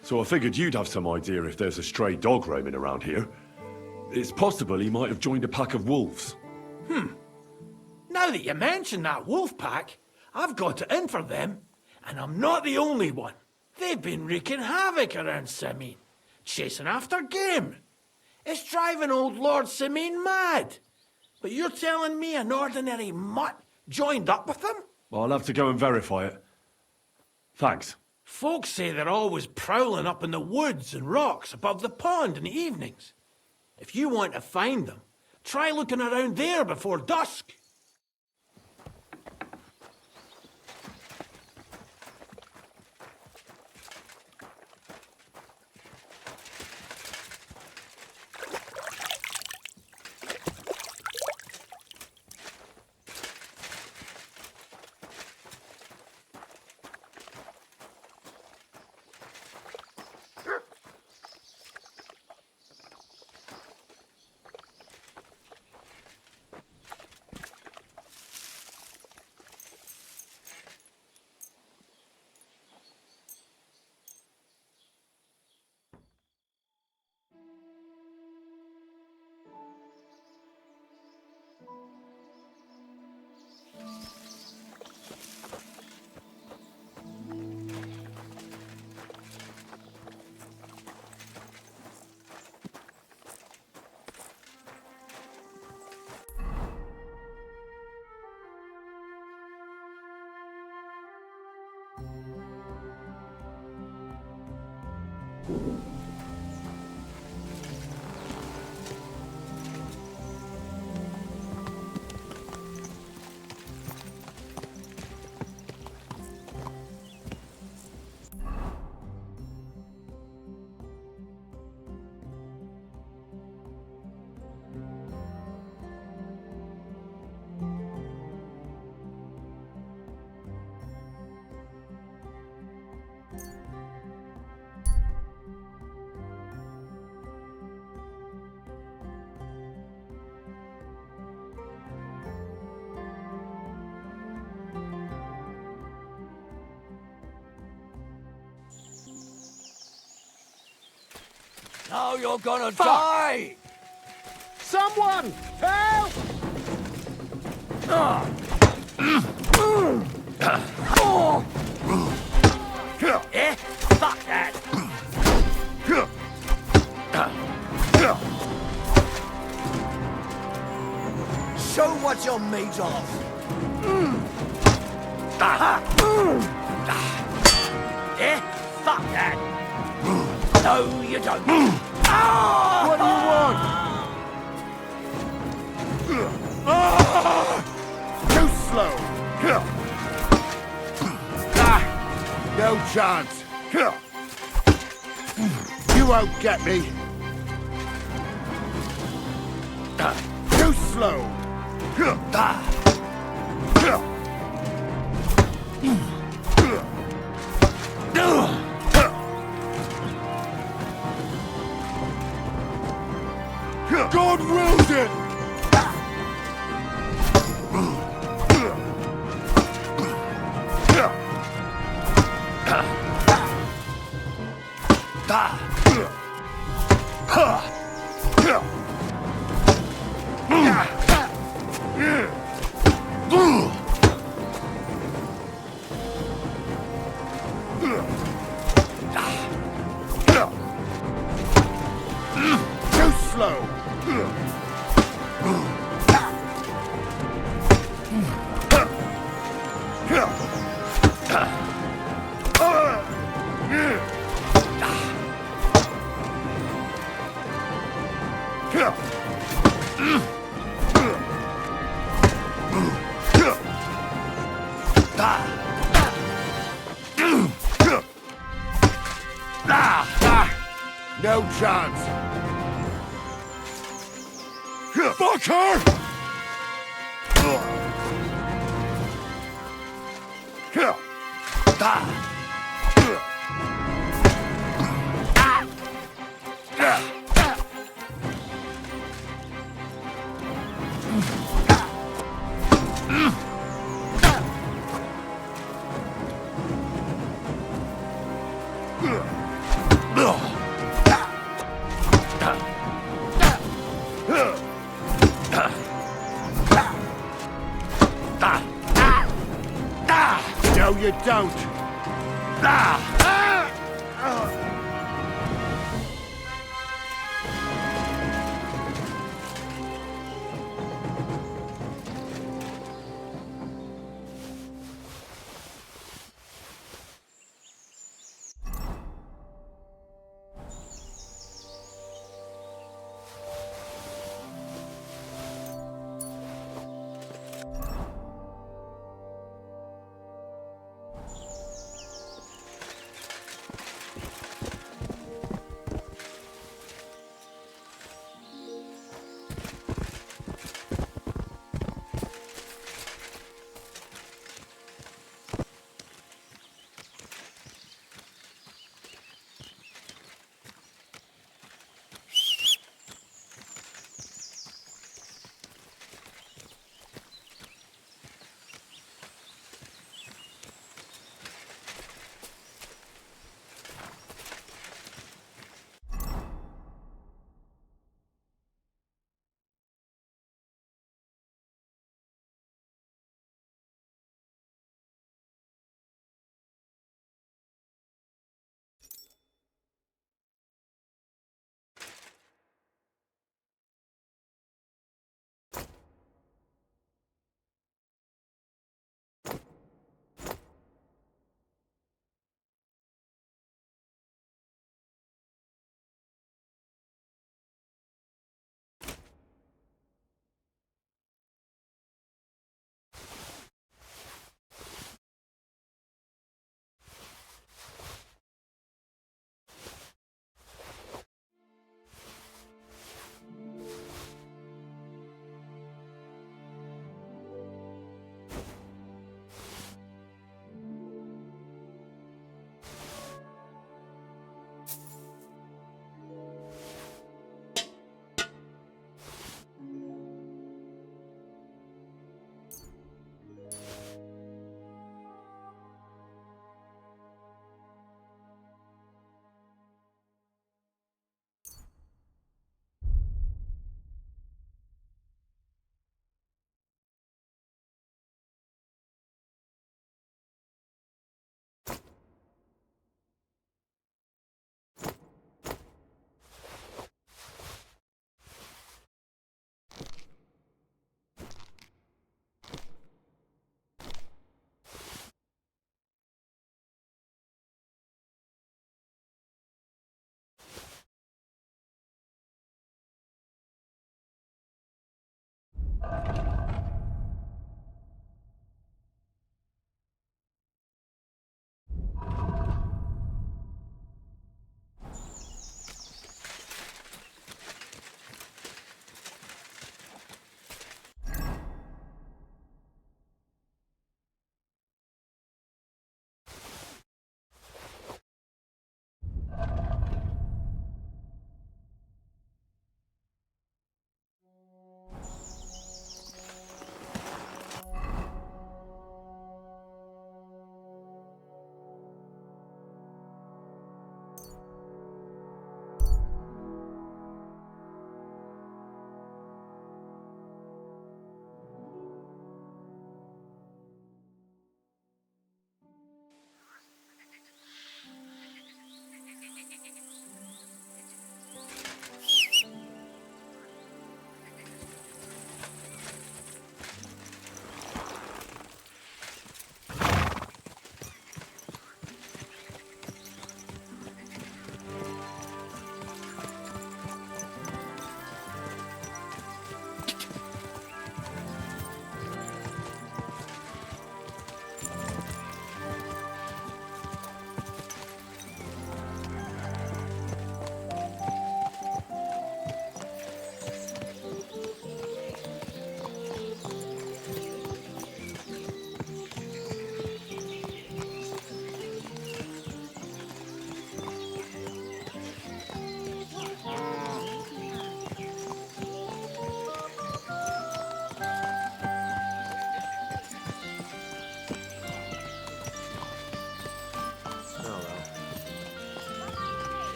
so I figured you'd have some idea if there's a stray dog roaming around here. It's possible he might have joined a pack of wolves. Now that you mention that wolf pack, I've got it in for them, and I'm not the only one. They've been wreaking havoc around Simene, chasing after game. It's driving old Lord Simene mad. But you're telling me an ordinary mutt joined up with them? Well, I'll have to go and verify it. Thanks. Folks say they're always prowling up in the woods and rocks above the pond in the evenings. If you want to find them, try looking around there before dusk. Now you're gonna die! Someone! Help! Eh? Fuck that! Show what you're made of! Eh? Fuck that! No, you don't! What do you want? Too slow! No chance! You won't get me! Too slow! God wills it! Too slow! No chance! Fuck her! No, you don't!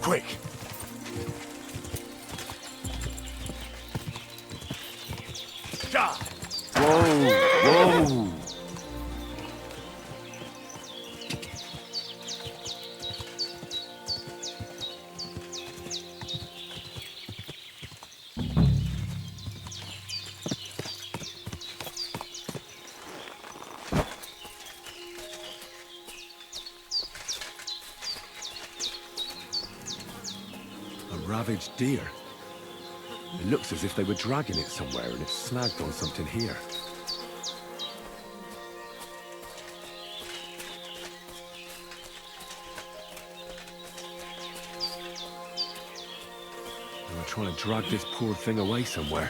Quick! Whoa! Whoa! A ravaged deer. It looks as if they were dragging it somewhere and it's snagged on something here. They're trying to drag this poor thing away somewhere.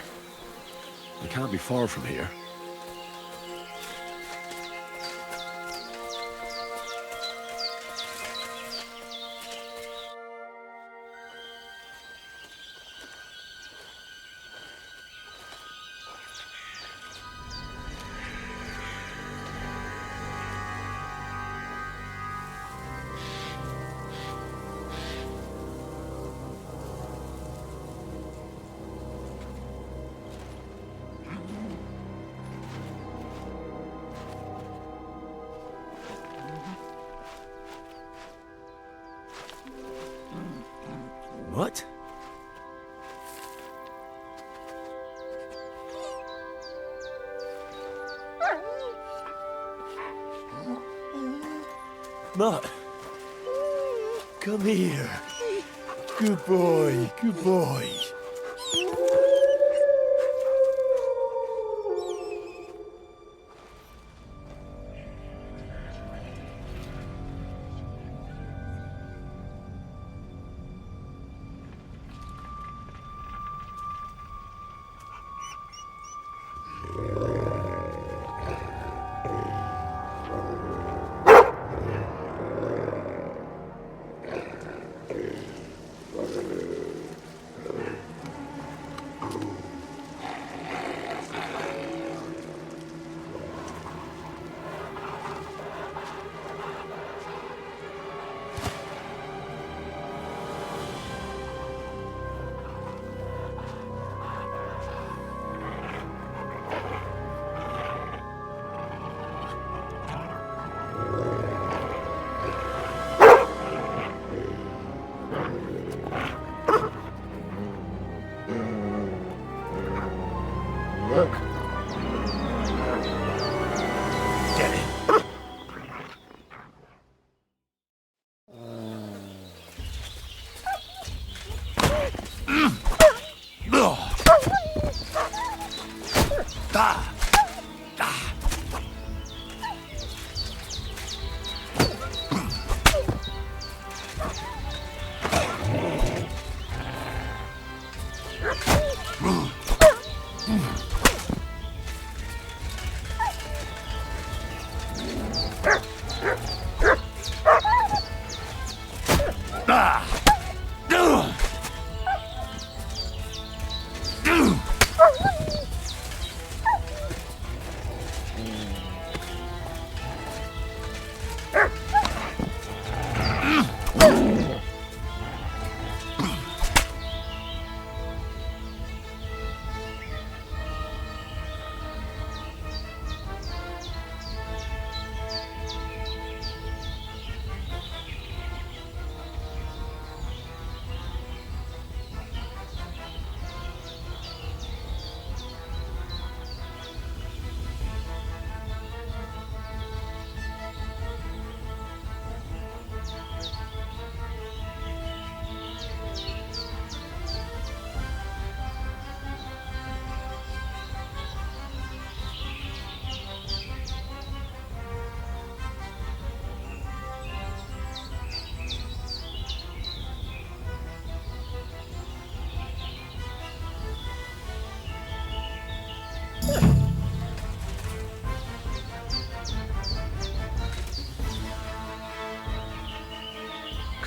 It can't be far from here. What? Mutt, come here. Good boy, good boy.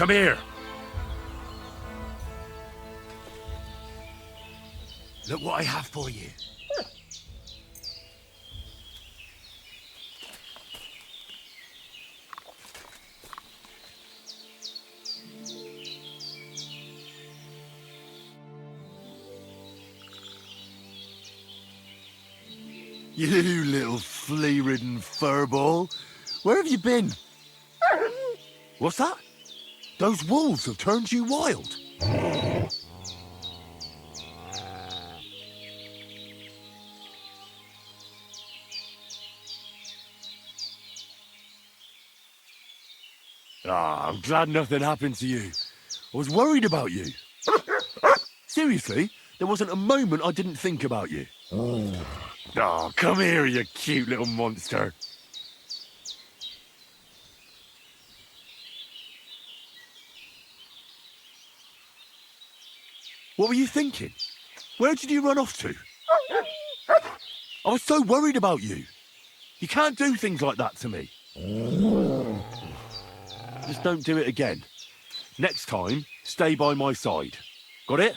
Come here. Look what I have for you. You little flea-ridden furball. Where have you been? What's that? Those wolves have turned you wild. Ah, I'm glad nothing happened to you. I was worried about you. Seriously, there wasn't a moment I didn't think about you. Oh, come here, you cute little monster. What were you thinking? Where did you run off to? I was so worried about you. You can't do things like that to me. Just don't do it again. Next time, stay by my side. Got it?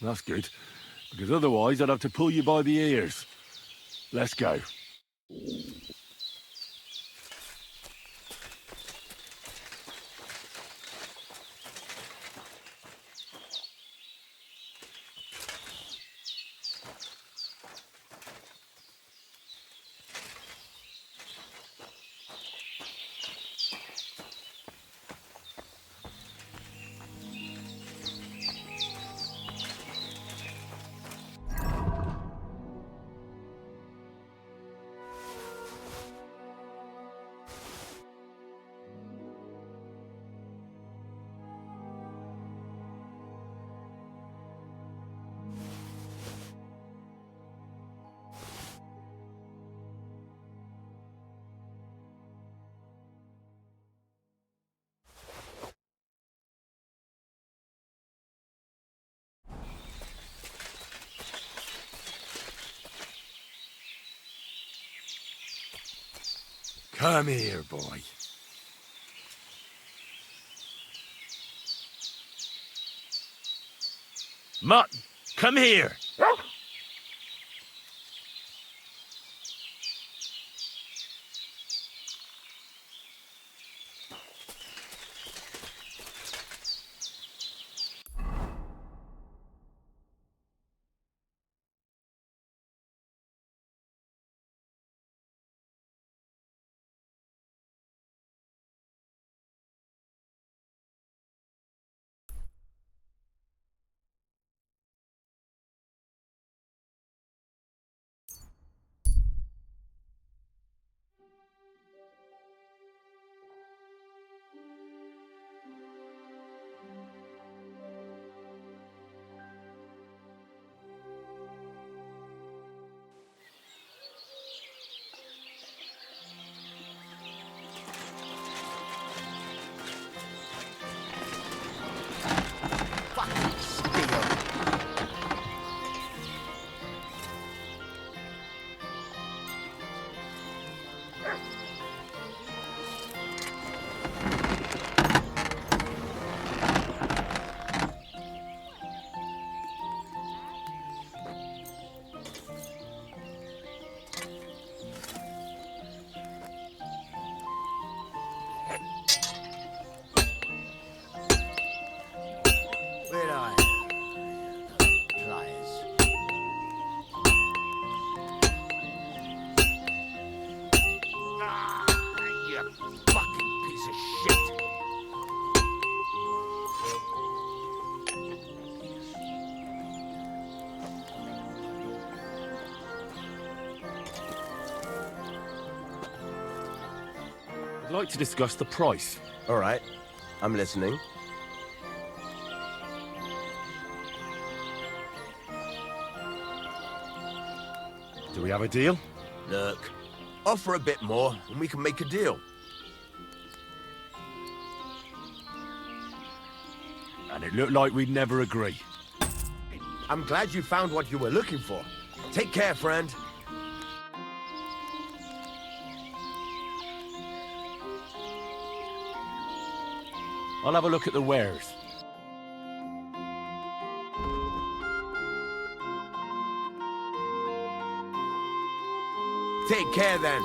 That's good, because otherwise I'd have to pull you by the ears. Let's go. Come here, boy. Mutt, come here. Where are pliers? You fucking piece of shit! I'd like to discuss the price. All right, I'm listening. Do we have a deal? Look, offer a bit more and we can make a deal. And it looked like we'd never agree. I'm glad you found what you were looking for. Take care, friend. I'll have a look at the wares. Take care then.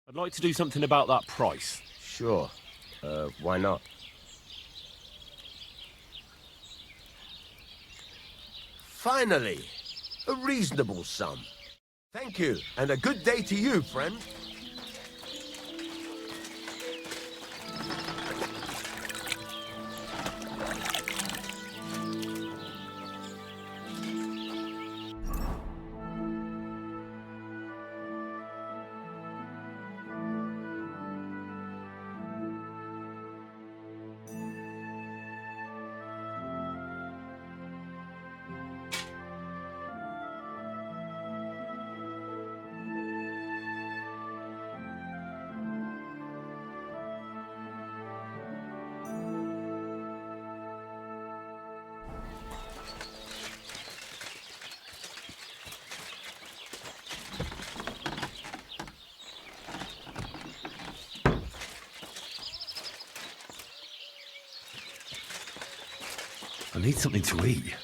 I'd like to do something about that price. Sure. Why not? Finally! A reasonable sum. Thank you, and a good day to you, friend. I need something to eat.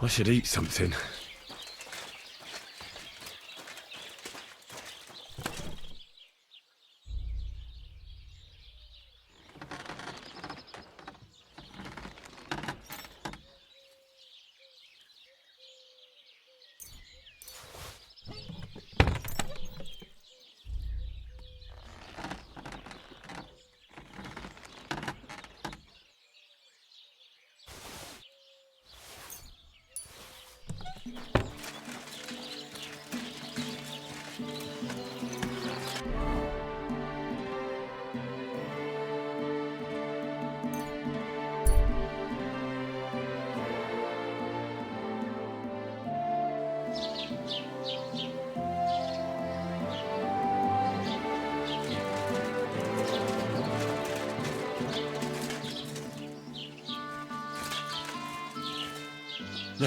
I should eat something.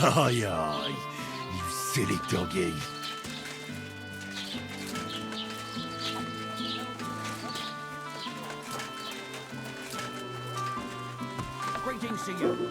Aye, aye, you silly doggy. Greetings to you.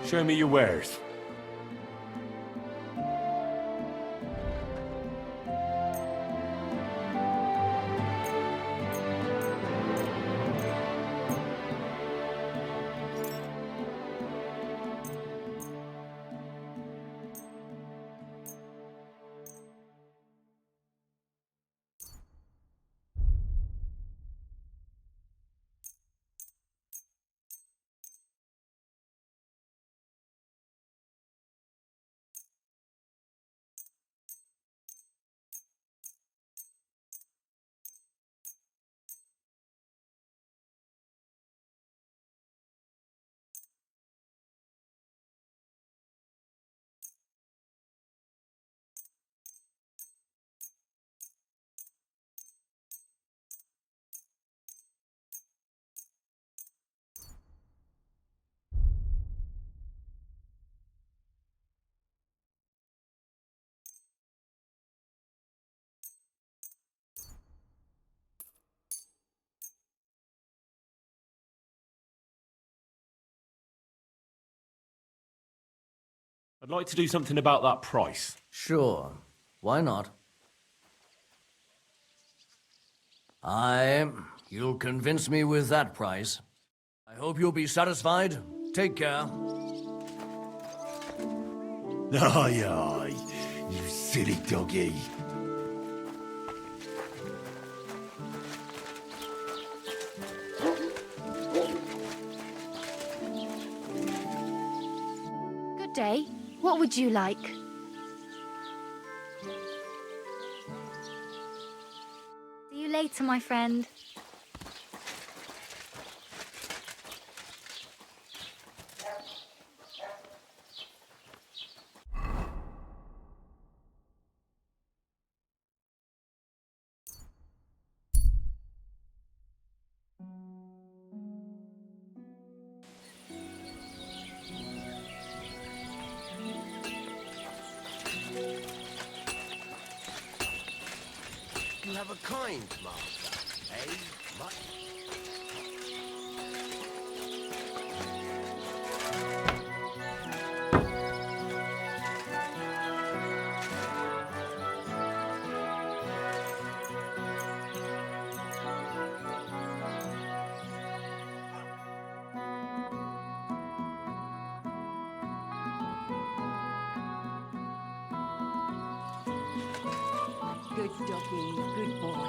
Show me your wares. I'd like to do something about that price. Sure. Why not? Aye, you'll convince me with that price. I hope you'll be satisfied. Take care. Aye, aye, you silly doggy. Good day. What would you like? See you later, my friend. You have a kind master, eh, Mutt? Good doggy, good boy.